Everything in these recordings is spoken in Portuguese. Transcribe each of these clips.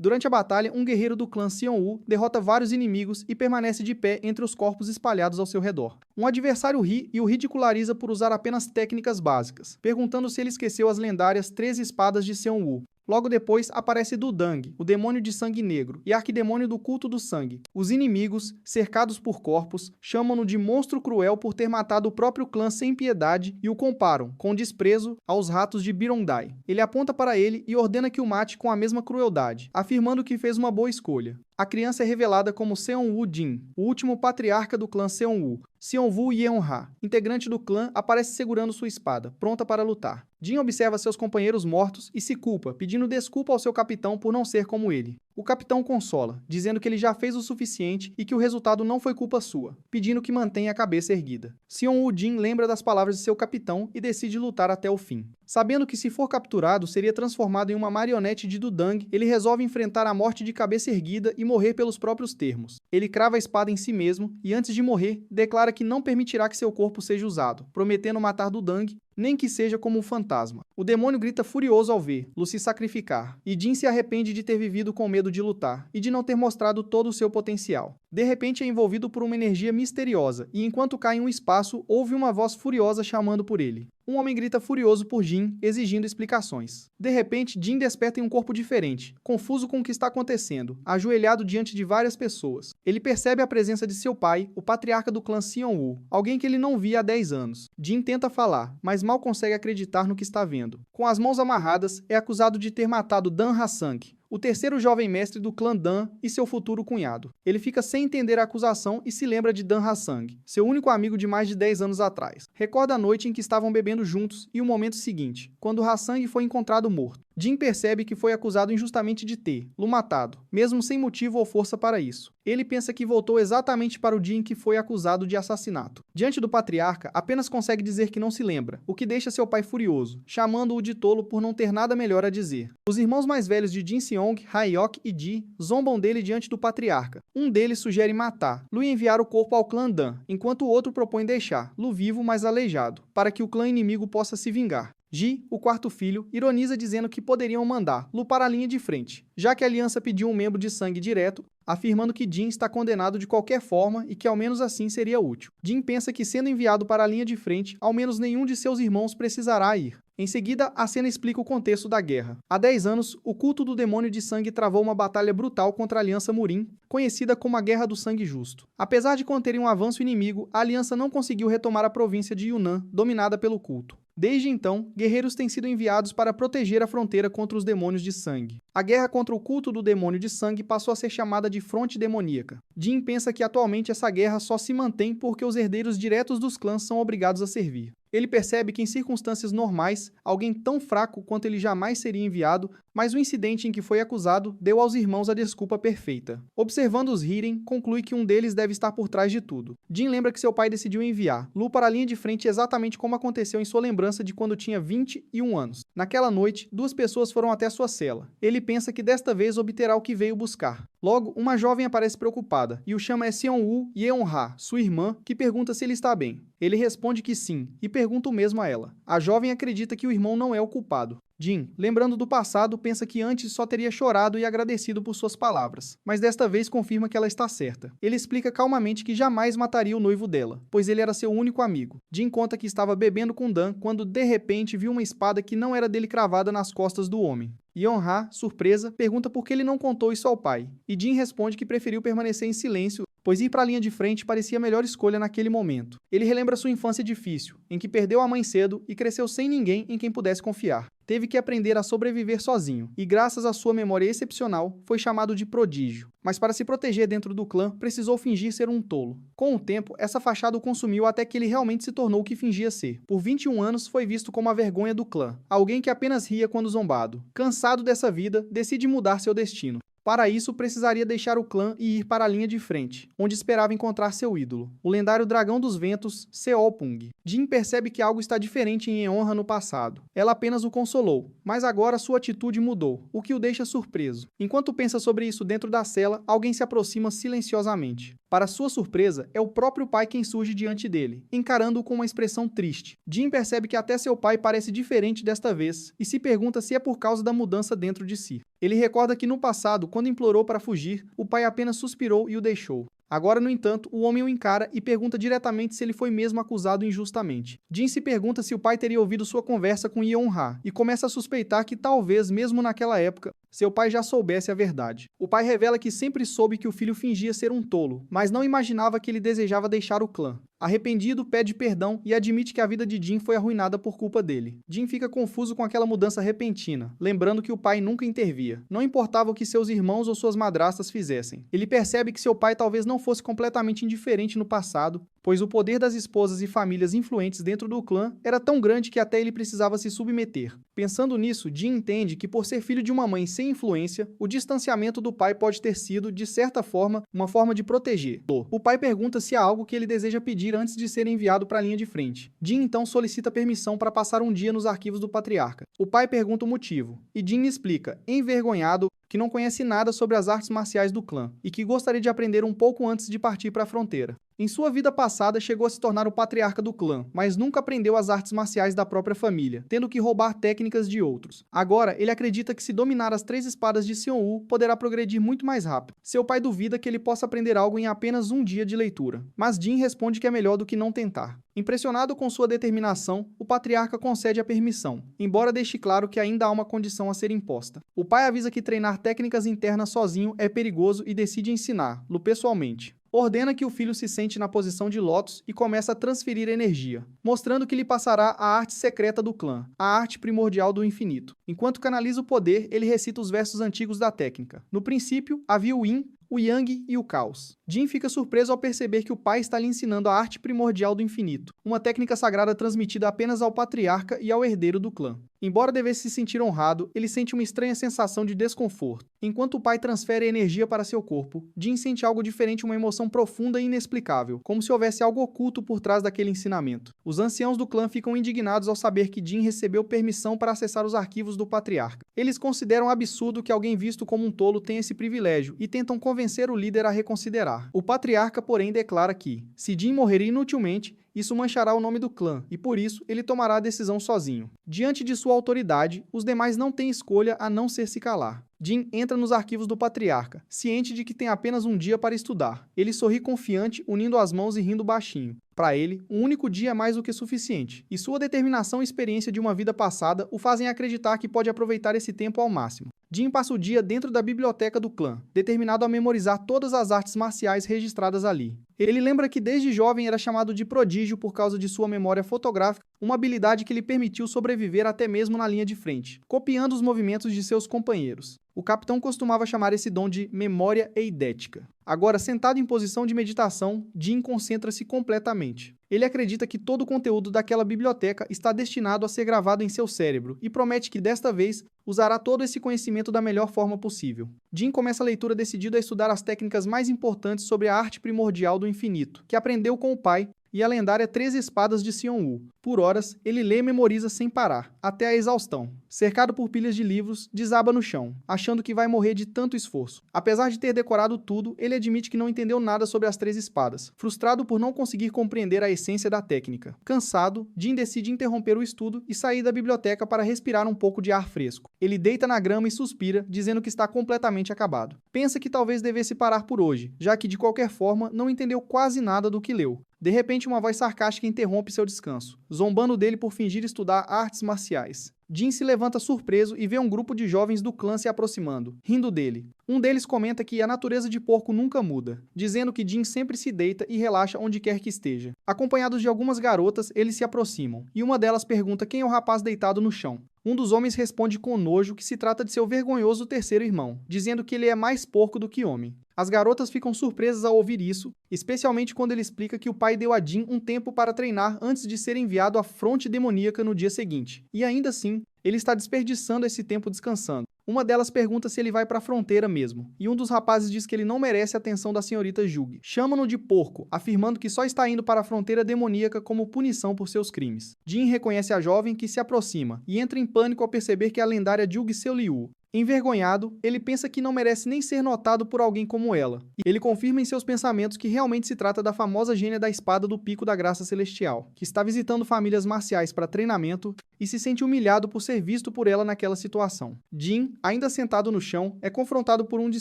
Durante a batalha, um guerreiro do clã Xiongwu derrota vários inimigos e permanece de pé entre os corpos espalhados ao seu redor. Um adversário ri e o ridiculariza por usar apenas técnicas básicas, perguntando se ele esqueceu as lendárias 13 espadas de Xiongwu. Logo depois, aparece Dudang, o demônio de sangue negro e arquidemônio do culto do sangue. Os inimigos, cercados por corpos, chamam-no de monstro cruel por ter matado o próprio clã sem piedade e o comparam, com desprezo, aos ratos de Birondai. Ele aponta para ele e ordena que o mate com a mesma crueldade, afirmando que fez uma boa escolha. A criança é revelada como Seonwoo Jin, o último patriarca do clã Seonwoo. Xiongwu Yeonha, integrante do clã, aparece segurando sua espada, pronta para lutar. Jin observa seus companheiros mortos e se culpa, pedindo desculpa ao seu capitão por não ser como ele. O capitão consola, dizendo que ele já fez o suficiente e que o resultado não foi culpa sua, pedindo que mantenha a cabeça erguida. Seonwoo Jin lembra das palavras de seu capitão e decide lutar até o fim. Sabendo que se for capturado seria transformado em uma marionete de Dudang, ele resolve enfrentar a morte de cabeça erguida e morrer pelos próprios termos. Ele crava a espada em si mesmo e antes de morrer, declara que não permitirá que seu corpo seja usado, prometendo matar Dudang, nem que seja como um fantasma. O demônio grita furioso ao ver-Lu se sacrificar, e Jin se arrepende de ter vivido com medo de lutar, e de não ter mostrado todo o seu potencial. De repente é envolvido por uma energia misteriosa, e enquanto cai em um espaço, ouve uma voz furiosa chamando por ele. Um homem grita furioso por Jin, exigindo explicações. De repente, Jin desperta em um corpo diferente, confuso com o que está acontecendo, ajoelhado diante de várias pessoas. Ele percebe a presença de seu pai, o patriarca do clã Xiongwu, alguém que ele não via há 10 anos. Jin tenta falar, mas mal consegue acreditar no que está vendo. Com as mãos amarradas, é acusado de ter matado Dan Hasang, o terceiro jovem mestre do clã Dan e seu futuro cunhado. Ele fica sem entender a acusação e se lembra de Dan Hasang, seu único amigo de mais de 10 anos atrás. Recorda a noite em que estavam bebendo juntos e o momento seguinte, quando Hasang foi encontrado morto. Jin percebe que foi acusado injustamente de Lu matado, mesmo sem motivo ou força para isso. Ele pensa que voltou exatamente para o dia em que foi acusado de assassinato. Diante do patriarca, apenas consegue dizer que não se lembra, o que deixa seu pai furioso, chamando-o de tolo por não ter nada melhor a dizer. Os irmãos mais velhos de Jin Seong, Haeok e Ji, zombam dele diante do patriarca. Um deles sugere matar Lu e enviar o corpo ao clã Dan, enquanto o outro propõe deixar Lu vivo, mas aleijado, para que o clã inimigo possa se vingar. Ji, o quarto filho, ironiza dizendo que poderiam mandar Lu para a linha de frente, já que a aliança pediu um membro de sangue direto, afirmando que Jin está condenado de qualquer forma e que ao menos assim seria útil. Jin pensa que sendo enviado para a linha de frente, ao menos nenhum de seus irmãos precisará ir. Em seguida, a cena explica o contexto da guerra. Há 10 anos, o culto do demônio de sangue travou uma batalha brutal contra a Aliança Murin, conhecida como a Guerra do Sangue Justo. Apesar de conterem um avanço inimigo, a aliança não conseguiu retomar a província de Yunnan, dominada pelo culto. Desde então, guerreiros têm sido enviados para proteger a fronteira contra os demônios de sangue. A guerra contra o culto do demônio de sangue passou a ser chamada de Fronte Demoníaca. Jin pensa que atualmente essa guerra só se mantém porque os herdeiros diretos dos clãs são obrigados a servir. Ele percebe que em circunstâncias normais, alguém tão fraco quanto ele jamais seria enviado, mas o incidente em que foi acusado deu aos irmãos a desculpa perfeita. Observando-os rirem, conclui que um deles deve estar por trás de tudo. Jin lembra que seu pai decidiu enviar Lu para a linha de frente exatamente como aconteceu em sua lembrança de quando tinha 21 anos. Naquela noite, 2 pessoas foram até sua cela. Ele pensa que desta vez obterá o que veio buscar. Logo, uma jovem aparece preocupada, e o chama Seonwoo Yeonha, sua irmã, que pergunta se ele está bem. Ele responde que sim, e pergunta o mesmo a ela. A jovem acredita que o irmão não é o culpado. Jin, lembrando do passado, pensa que antes só teria chorado e agradecido por suas palavras, mas desta vez confirma que ela está certa. Ele explica calmamente que jamais mataria o noivo dela, pois ele era seu único amigo. Jin conta que estava bebendo com Dan quando de repente viu uma espada que não era dele cravada nas costas do homem. Yeonha, surpresa, pergunta por que ele não contou isso ao pai, e Jin responde que preferiu permanecer em silêncio, pois ir para a linha de frente parecia a melhor escolha naquele momento. Ele relembra sua infância difícil, em que perdeu a mãe cedo e cresceu sem ninguém em quem pudesse confiar. Teve que aprender a sobreviver sozinho, e graças à sua memória excepcional, foi chamado de prodígio. Mas para se proteger dentro do clã, precisou fingir ser um tolo. Com o tempo, essa fachada o consumiu até que ele realmente se tornou o que fingia ser. Por 21 anos, foi visto como a vergonha do clã, alguém que apenas ria quando zombado. Cansado dessa vida, decide mudar seu destino. Para isso, precisaria deixar o clã e ir para a linha de frente, onde esperava encontrar seu ídolo, o lendário Dragão dos Ventos, Seopung. Jin percebe que algo está diferente em Yeonha no passado. Ela apenas o consolou, mas agora sua atitude mudou, o que o deixa surpreso. Enquanto pensa sobre isso dentro da cela, alguém se aproxima silenciosamente. Para sua surpresa, é o próprio pai quem surge diante dele, encarando-o com uma expressão triste. Jin percebe que até seu pai parece diferente desta vez, e se pergunta se é por causa da mudança dentro de si. Ele recorda que no passado, quando implorou para fugir, o pai apenas suspirou e o deixou. Agora, no entanto, o homem o encara e pergunta diretamente se ele foi mesmo acusado injustamente. Jin se pergunta se o pai teria ouvido sua conversa com Yeon-ha e começa a suspeitar que talvez, mesmo naquela época, seu pai já soubesse a verdade. O pai revela que sempre soube que o filho fingia ser um tolo, mas não imaginava que ele desejava deixar o clã. Arrependido, pede perdão e admite que a vida de Jin foi arruinada por culpa dele. Jin fica confuso com aquela mudança repentina, lembrando que o pai nunca intervia. Não importava o que seus irmãos ou suas madrastas fizessem. Ele percebe que seu pai talvez não fosse completamente indiferente no passado, pois o poder das esposas e famílias influentes dentro do clã era tão grande que até ele precisava se submeter. Pensando nisso, Jin entende que por ser filho de uma mãe sem influência, o distanciamento do pai pode ter sido, de certa forma, uma forma de protegê-lo. O pai pergunta se há algo que ele deseja pedir antes de ser enviado para a linha de frente. Jin então solicita permissão para passar um dia nos arquivos do patriarca. O pai pergunta o motivo, e Jin explica, envergonhado, que não conhece nada sobre as artes marciais do clã e que gostaria de aprender um pouco antes de partir para a fronteira. Em sua vida passada, chegou a se tornar o patriarca do clã, mas nunca aprendeu as artes marciais da própria família, tendo que roubar técnicas de outros. Agora, ele acredita que se dominar as 3 espadas de Seon-woo, poderá progredir muito mais rápido. Seu pai duvida que ele possa aprender algo em apenas um dia de leitura, mas Jin responde que é melhor do que não tentar. Impressionado com sua determinação, o patriarca concede a permissão, embora deixe claro que ainda há uma condição a ser imposta. O pai avisa que treinar técnicas internas sozinho é perigoso e decide ensiná-lo pessoalmente. Ordena que o filho se sente na posição de lótus e começa a transferir energia, mostrando que lhe passará a arte secreta do clã, a arte primordial do infinito. Enquanto canaliza o poder, ele recita os versos antigos da técnica. No princípio, havia o Yin, o Yang e o Caos. Jin fica surpreso ao perceber que o pai está lhe ensinando a arte primordial do infinito, uma técnica sagrada transmitida apenas ao patriarca e ao herdeiro do clã. Embora devesse se sentir honrado, ele sente uma estranha sensação de desconforto. Enquanto o pai transfere energia para seu corpo, Jin sente algo diferente, uma emoção profunda e inexplicável, como se houvesse algo oculto por trás daquele ensinamento. Os anciãos do clã ficam indignados ao saber que Jin recebeu permissão para acessar os arquivos do patriarca. Eles consideram absurdo que alguém visto como um tolo tenha esse privilégio e tentam convencer o líder a reconsiderar. O patriarca, porém, declara que, se Jin morrer inutilmente, isso manchará o nome do clã, e por isso ele tomará a decisão sozinho. Diante de sua autoridade, os demais não têm escolha a não ser se calar. Jin entra nos arquivos do patriarca, ciente de que tem apenas um dia para estudar. Ele sorri confiante, unindo as mãos e rindo baixinho. Para ele, um único dia é mais do que suficiente, e sua determinação e experiência de uma vida passada o fazem acreditar que pode aproveitar esse tempo ao máximo. Jin passa o dia dentro da biblioteca do clã, determinado a memorizar todas as artes marciais registradas ali. Ele lembra que desde jovem era chamado de prodígio por causa de sua memória fotográfica, uma habilidade que lhe permitiu sobreviver até mesmo na linha de frente, copiando os movimentos de seus companheiros. O capitão costumava chamar esse dom de memória eidética. Agora, sentado em posição de meditação, Jin concentra-se completamente. Ele acredita que todo o conteúdo daquela biblioteca está destinado a ser gravado em seu cérebro e promete que, desta vez, usará todo esse conhecimento da melhor forma possível. Jin começa a leitura decidido a estudar as técnicas mais importantes sobre a arte primordial do infinito, que aprendeu com o pai, e a lendária 13 espadas de Seon-woo. Por horas, ele lê e memoriza sem parar, até a exaustão. Cercado por pilhas de livros, desaba no chão, achando que vai morrer de tanto esforço. Apesar de ter decorado tudo, ele admite que não entendeu nada sobre as 13 espadas, frustrado por não conseguir compreender a essência da técnica. Cansado, Jin decide interromper o estudo e sair da biblioteca para respirar um pouco de ar fresco. Ele deita na grama e suspira, dizendo que está completamente acabado. Pensa que talvez devesse parar por hoje, já que, de qualquer forma, não entendeu quase nada do que leu. De repente, uma voz sarcástica interrompe seu descanso, zombando dele por fingir estudar artes marciais. Jin se levanta surpreso e vê um grupo de jovens do clã se aproximando, rindo dele. Um deles comenta que a natureza de porco nunca muda, dizendo que Jin sempre se deita e relaxa onde quer que esteja. Acompanhados de algumas garotas, eles se aproximam, e uma delas pergunta quem é o rapaz deitado no chão. Um dos homens responde com nojo que se trata de seu vergonhoso terceiro irmão, dizendo que ele é mais porco do que homem. As garotas ficam surpresas ao ouvir isso, especialmente quando ele explica que o pai deu a Jin um tempo para treinar antes de ser enviado à fronte demoníaca no dia seguinte. E ainda assim, ele está desperdiçando esse tempo descansando. Uma delas pergunta se ele vai para a fronteira mesmo, e um dos rapazes diz que ele não merece a atenção da senhorita Jug. Chama-no de porco, afirmando que só está indo para a fronteira demoníaca como punição por seus crimes. Jin reconhece a jovem que se aproxima, e entra em pânico ao perceber que é a lendária Jug Seol-Liu. Envergonhado, ele pensa que não merece nem ser notado por alguém como ela, e ele confirma em seus pensamentos que realmente se trata da famosa gênia da espada do Pico da Graça Celestial, que está visitando famílias marciais para treinamento e se sente humilhado por ser visto por ela naquela situação. Jin, ainda sentado no chão, é confrontado por um de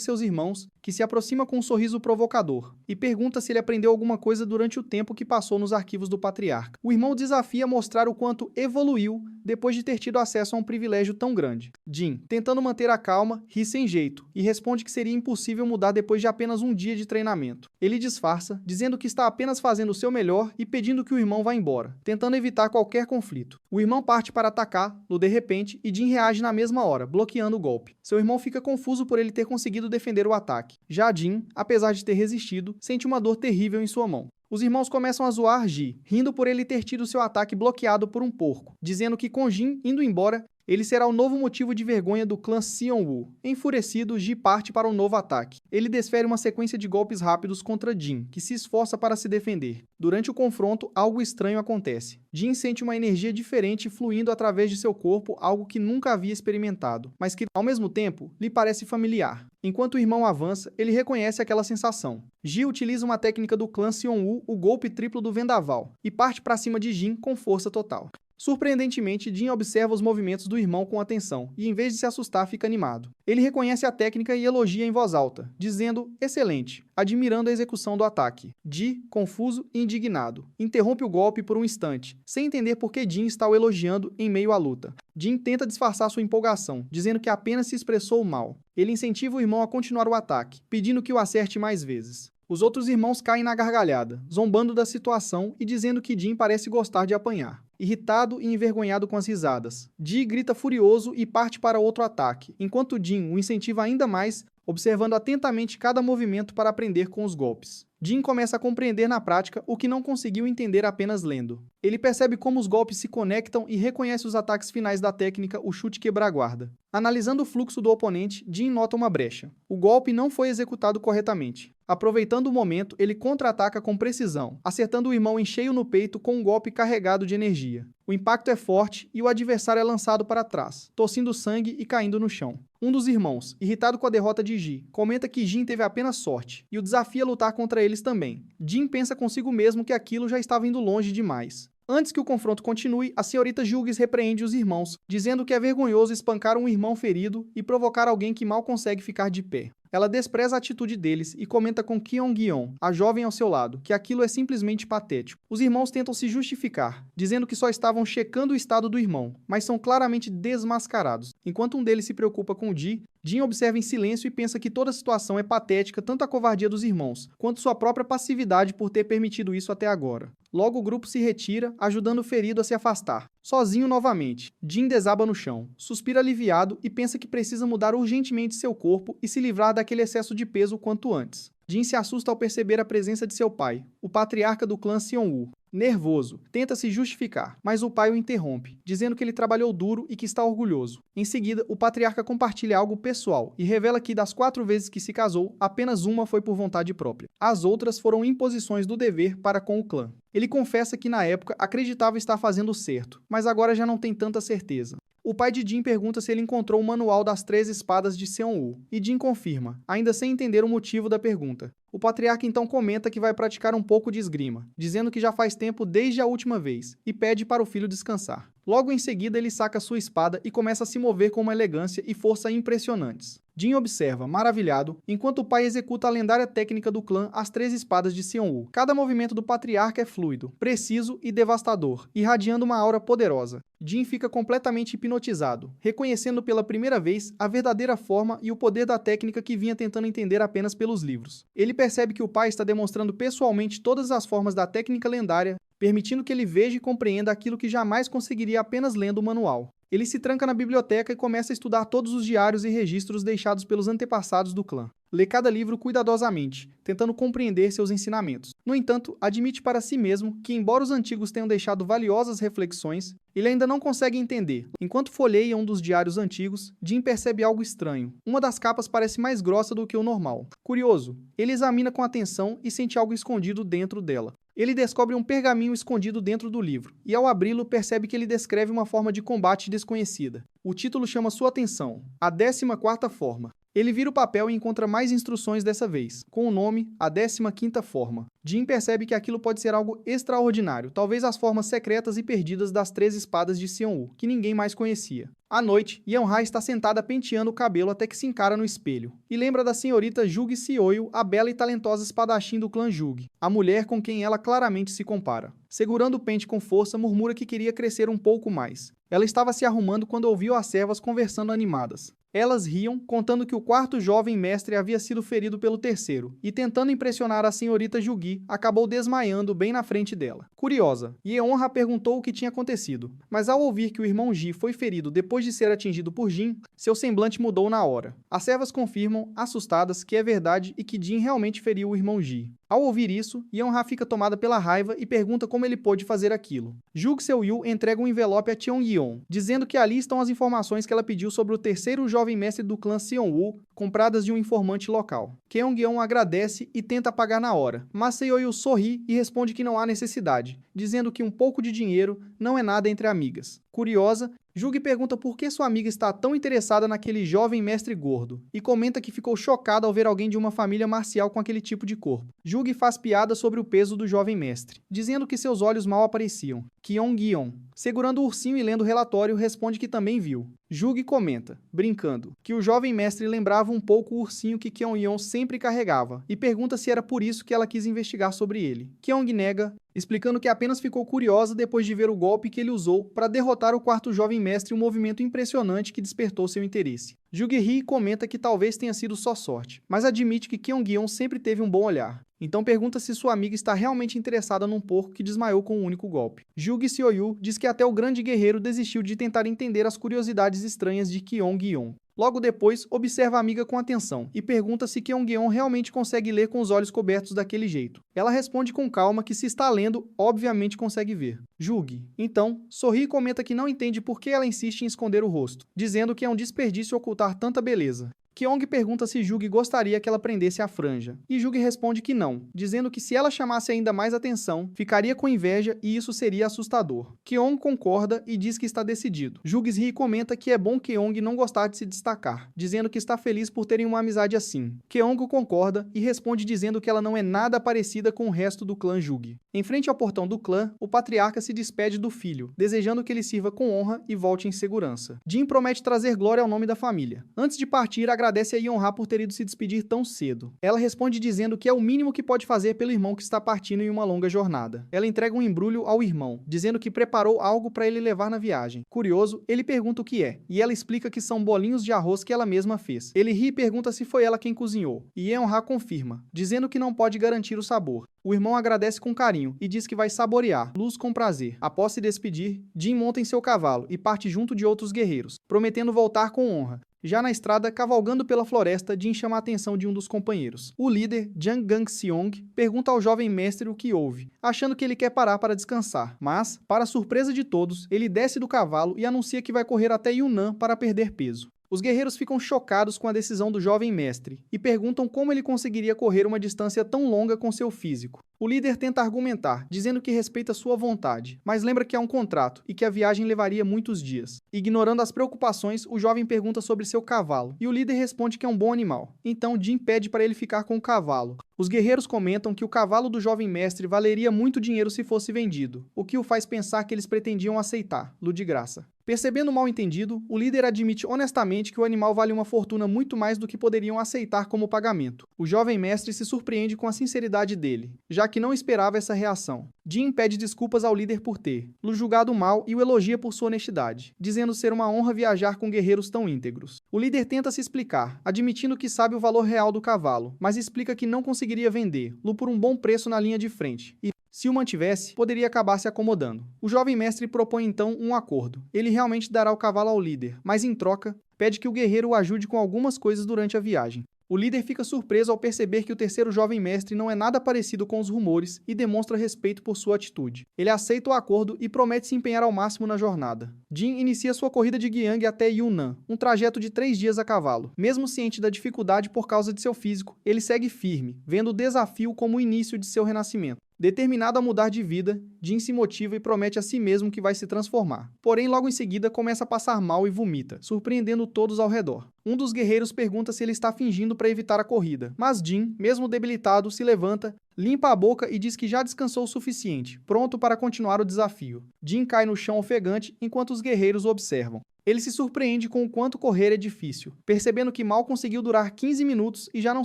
seus irmãos, que se aproxima com um sorriso provocador e pergunta se ele aprendeu alguma coisa durante o tempo que passou nos arquivos do patriarca. O irmão desafia a mostrar o quanto evoluiu depois de ter tido acesso a um privilégio tão grande. Jin, tentando manter a calma, ri sem jeito e responde que seria impossível mudar depois de apenas um dia de treinamento. Ele disfarça, dizendo que está apenas fazendo o seu melhor e pedindo que o irmão vá embora, tentando evitar qualquer conflito. O irmão parte para atacá-lo de repente e Jin reage na mesma hora, bloqueando o golpe. Seu irmão fica confuso por ele ter conseguido defender o ataque. Já Jin, apesar de ter resistido, sente uma dor terrível em sua mão. Os irmãos começam a zoar Ji, rindo por ele ter tido seu ataque bloqueado por um porco, dizendo que com Jin indo embora, ele será o novo motivo de vergonha do clã Seon-woo. Enfurecido, Ji parte para um novo ataque. Ele desfere uma sequência de golpes rápidos contra Jin, que se esforça para se defender. Durante o confronto, algo estranho acontece. Jin sente uma energia diferente fluindo através de seu corpo, algo que nunca havia experimentado, mas que, ao mesmo tempo, lhe parece familiar. Enquanto o irmão avança, ele reconhece aquela sensação. Ji utiliza uma técnica do clã Seon-woo, o golpe triplo do vendaval, e parte para cima de Jin com força total. Surpreendentemente, Jin observa os movimentos do irmão com atenção e, em vez de se assustar, fica animado. Ele reconhece a técnica e elogia em voz alta, dizendo "excelente", admirando a execução do ataque. Ji, confuso e indignado, interrompe o golpe por um instante, sem entender por que Jin está o elogiando em meio à luta. Jin tenta disfarçar sua empolgação, dizendo que apenas se expressou mal. Ele incentiva o irmão a continuar o ataque, pedindo que o acerte mais vezes. Os outros irmãos caem na gargalhada, zombando da situação e dizendo que Jin parece gostar de apanhar. Irritado e envergonhado com as risadas, Ji grita furioso e parte para outro ataque, enquanto Jin o incentiva ainda mais, observando atentamente cada movimento para aprender com os golpes. Jin começa a compreender na prática o que não conseguiu entender apenas lendo. Ele percebe como os golpes se conectam e reconhece os ataques finais da técnica, o chute quebra-guarda. Analisando o fluxo do oponente, Jin nota uma brecha. O golpe não foi executado corretamente. Aproveitando o momento, ele contra-ataca com precisão, acertando o irmão em cheio no peito com um golpe carregado de energia. O impacto é forte e o adversário é lançado para trás, tossindo sangue e caindo no chão. Um dos irmãos, irritado com a derrota de Ji, comenta que Jin teve apenas sorte e o desafia a lutar contra eles também. Jin pensa consigo mesmo que aquilo já estava indo longe demais. Antes que o confronto continue, a senhorita Julgues repreende os irmãos, dizendo que é vergonhoso espancar um irmão ferido e provocar alguém que mal consegue ficar de pé. Ela despreza a atitude deles e comenta com Kyung-yeon, a jovem ao seu lado, que aquilo é simplesmente patético. Os irmãos tentam se justificar, dizendo que só estavam checando o estado do irmão, mas são claramente desmascarados. Enquanto um deles se preocupa com Ji, Jin observa em silêncio e pensa que toda a situação é patética, tanto a covardia dos irmãos, quanto sua própria passividade por ter permitido isso até agora. Logo o grupo se retira, ajudando o ferido a se afastar. Sozinho novamente, Jin desaba no chão, suspira aliviado e pensa que precisa mudar urgentemente seu corpo e se livrar daquele excesso de peso o quanto antes. Jin se assusta ao perceber a presença de seu pai, o patriarca do clã Seon-woo. Nervoso, tenta se justificar, mas o pai o interrompe, dizendo que ele trabalhou duro e que está orgulhoso. Em seguida, o patriarca compartilha algo pessoal e revela que das 4 vezes que se casou, apenas uma foi por vontade própria. As outras foram imposições do dever para com o clã. Ele confessa que na época acreditava estar fazendo o certo, mas agora já não tem tanta certeza. O pai de Jin pergunta se ele encontrou o manual das 3 espadas de Seon-woo, e Jin confirma, ainda sem entender o motivo da pergunta. O patriarca então comenta que vai praticar um pouco de esgrima, dizendo que já faz tempo desde a última vez, e pede para o filho descansar. Logo em seguida, ele saca sua espada e começa a se mover com uma elegância e força impressionantes. Jin observa, maravilhado, enquanto o pai executa a lendária técnica do clã As 3 Espadas de Seon-woo. Cada movimento do patriarca é fluido, preciso e devastador, irradiando uma aura poderosa. Jin fica completamente hipnotizado, reconhecendo pela primeira vez a verdadeira forma e o poder da técnica que vinha tentando entender apenas pelos livros. Ele percebe que o pai está demonstrando pessoalmente todas as formas da técnica lendária, permitindo que ele veja e compreenda aquilo que jamais conseguiria apenas lendo o manual. Ele se tranca na biblioteca e começa a estudar todos os diários e registros deixados pelos antepassados do clã. Lê cada livro cuidadosamente, tentando compreender seus ensinamentos. No entanto, admite para si mesmo que, embora os antigos tenham deixado valiosas reflexões, ele ainda não consegue entender. Enquanto folheia um dos diários antigos, Jin percebe algo estranho. Uma das capas parece mais grossa do que o normal. Curioso, ele examina com atenção e sente algo escondido dentro dela. Ele descobre um pergaminho escondido dentro do livro, e ao abri-lo percebe que ele descreve uma forma de combate desconhecida. O título chama sua atenção, a 14ª forma. Ele vira o papel e encontra mais instruções dessa vez, com o nome A 15ª Forma. Jin percebe que aquilo pode ser algo extraordinário, talvez as formas secretas e perdidas das 13 espadas de Xiongwu, que ninguém mais conhecia. À noite, Yeonha está sentada penteando o cabelo até que se encara no espelho, e lembra da senhorita Jugi Sioyu, a bela e talentosa espadachim do clã Jugi, a mulher com quem ela claramente se compara. Segurando o pente com força, murmura que queria crescer um pouco mais. Ela estava se arrumando quando ouviu as servas conversando animadas. Elas riam, contando que o quarto jovem mestre havia sido ferido pelo terceiro, e tentando impressionar a senhorita Jugi, acabou desmaiando bem na frente dela. Curiosa, Yeonha perguntou o que tinha acontecido, mas ao ouvir que o irmão Ji foi ferido depois de ser atingido por Jin, seu semblante mudou na hora. As servas confirmam, assustadas, que é verdade e que Jin realmente feriu o irmão Ji. Ao ouvir isso, Yeonha fica tomada pela raiva e pergunta como ele pôde fazer aquilo. Jung Seo-yu entrega um envelope a Cheon-yeon, dizendo que ali estão as informações que ela pediu sobre o terceiro jovem mestre do clã Xiongwu, compradas de um informante local. Cheon-yeon agradece e tenta pagar na hora, mas Seo-yu sorri e responde que não há necessidade, dizendo que um pouco de dinheiro não é nada entre amigas. Curiosa, Jugi pergunta por que sua amiga está tão interessada naquele jovem mestre gordo, e comenta que ficou chocada ao ver alguém de uma família marcial com aquele tipo de corpo. Jugi faz piada sobre o peso do jovem mestre, dizendo que seus olhos mal apareciam. Kyong-yeon, segurando o ursinho e lendo o relatório, responde que também viu. Jugi comenta, brincando, que o jovem mestre lembrava um pouco o ursinho que Kyong-yeon sempre carregava, e pergunta se era por isso que ela quis investigar sobre ele. Kyong nega, explicando que apenas ficou curiosa depois de ver o golpe que ele usou para derrotar o quarto jovem mestre, um movimento impressionante que despertou seu interesse. Jugi ri e comenta que talvez tenha sido só sorte, mas admite que Kyong-yeon sempre teve um bom olhar. Então pergunta se sua amiga está realmente interessada num porco que desmaiou com um único golpe. Jugi Seo-yu diz que até o grande guerreiro desistiu de tentar entender as curiosidades estranhas de Kyong-yeon. Logo depois, observa a amiga com atenção e pergunta se Kyong-yeon realmente consegue ler com os olhos cobertos daquele jeito. Ela responde com calma que se está lendo, obviamente consegue ver. Jugi, então, sorri e comenta que não entende por que ela insiste em esconder o rosto, dizendo que é um desperdício ocultar tanta beleza. Kyong pergunta se Jugi gostaria que ela prendesse a franja, e Jugi responde que não, dizendo que se ela chamasse ainda mais atenção, ficaria com inveja e isso seria assustador. Kyong concorda e diz que está decidido. Jugi ri e comenta que é bom Kyong não gostar de se destacar, dizendo que está feliz por terem uma amizade assim. Kyong concorda e responde dizendo que ela não é nada parecida com o resto do clã Jugi. Em frente ao portão do clã, o patriarca se despede do filho, desejando que ele sirva com honra e volte em segurança. Jin promete trazer glória ao nome da família. Antes de partir, agradece a Yeonha por ter ido se despedir tão cedo. Ela responde dizendo que é o mínimo que pode fazer pelo irmão que está partindo em uma longa jornada. Ela entrega um embrulho ao irmão, dizendo que preparou algo para ele levar na viagem. Curioso, ele pergunta o que é, e ela explica que são bolinhos de arroz que ela mesma fez. Ele ri e pergunta se foi ela quem cozinhou, e Yeonha confirma, dizendo que não pode garantir o sabor. O irmão agradece com carinho e diz que vai saborear, luz com prazer. Após se despedir, Jin monta em seu cavalo e parte junto de outros guerreiros, prometendo voltar com honra. Já na estrada, cavalgando pela floresta, Jin chama a atenção de um dos companheiros. O líder, Jang Gang-seong, pergunta ao jovem mestre o que houve, achando que ele quer parar para descansar. Mas, para surpresa de todos, ele desce do cavalo e anuncia que vai correr até Yunnan para perder peso. Os guerreiros ficam chocados com a decisão do jovem mestre e perguntam como ele conseguiria correr uma distância tão longa com seu físico. O líder tenta argumentar, dizendo que respeita sua vontade, mas lembra que há um contrato e que a viagem levaria muitos dias. Ignorando as preocupações, o jovem pergunta sobre seu cavalo, e o líder responde que é um bom animal. Então Jin pede para ele ficar com o cavalo. Os guerreiros comentam que o cavalo do jovem mestre valeria muito dinheiro se fosse vendido, o que o faz pensar que eles pretendiam aceitar-lo de graça. Percebendo o mal-entendido, o líder admite honestamente que o animal vale uma fortuna muito mais do que poderiam aceitar como pagamento. O jovem mestre se surpreende com a sinceridade dele, já que não esperava essa reação. Jin pede desculpas ao líder por ter-lo julgado mal e o elogia por sua honestidade, dizendo ser uma honra viajar com guerreiros tão íntegros. O líder tenta se explicar, admitindo que sabe o valor real do cavalo, mas explica que não conseguiria vender-lo por um bom preço na linha de frente, e se o mantivesse, poderia acabar se acomodando. O jovem mestre propõe então um acordo. Ele realmente dará o cavalo ao líder, mas em troca, pede que o guerreiro o ajude com algumas coisas durante a viagem. O líder fica surpreso ao perceber que o terceiro jovem mestre não é nada parecido com os rumores e demonstra respeito por sua atitude. Ele aceita o acordo e promete se empenhar ao máximo na jornada. Jin inicia sua corrida de Gyeong até Yunnan, um trajeto de 3 dias a cavalo. Mesmo ciente da dificuldade por causa de seu físico, ele segue firme, vendo o desafio como o início de seu renascimento. Determinado a mudar de vida, Jin se motiva e promete a si mesmo que vai se transformar. Porém, logo em seguida, começa a passar mal e vomita, surpreendendo todos ao redor. Um dos guerreiros pergunta se ele está fingindo para evitar a corrida, mas Jin, mesmo debilitado, se levanta, limpa a boca e diz que já descansou o suficiente, pronto para continuar o desafio. Jin cai no chão ofegante enquanto os guerreiros o observam. Ele se surpreende com o quanto correr é difícil, percebendo que mal conseguiu durar 15 minutos e já não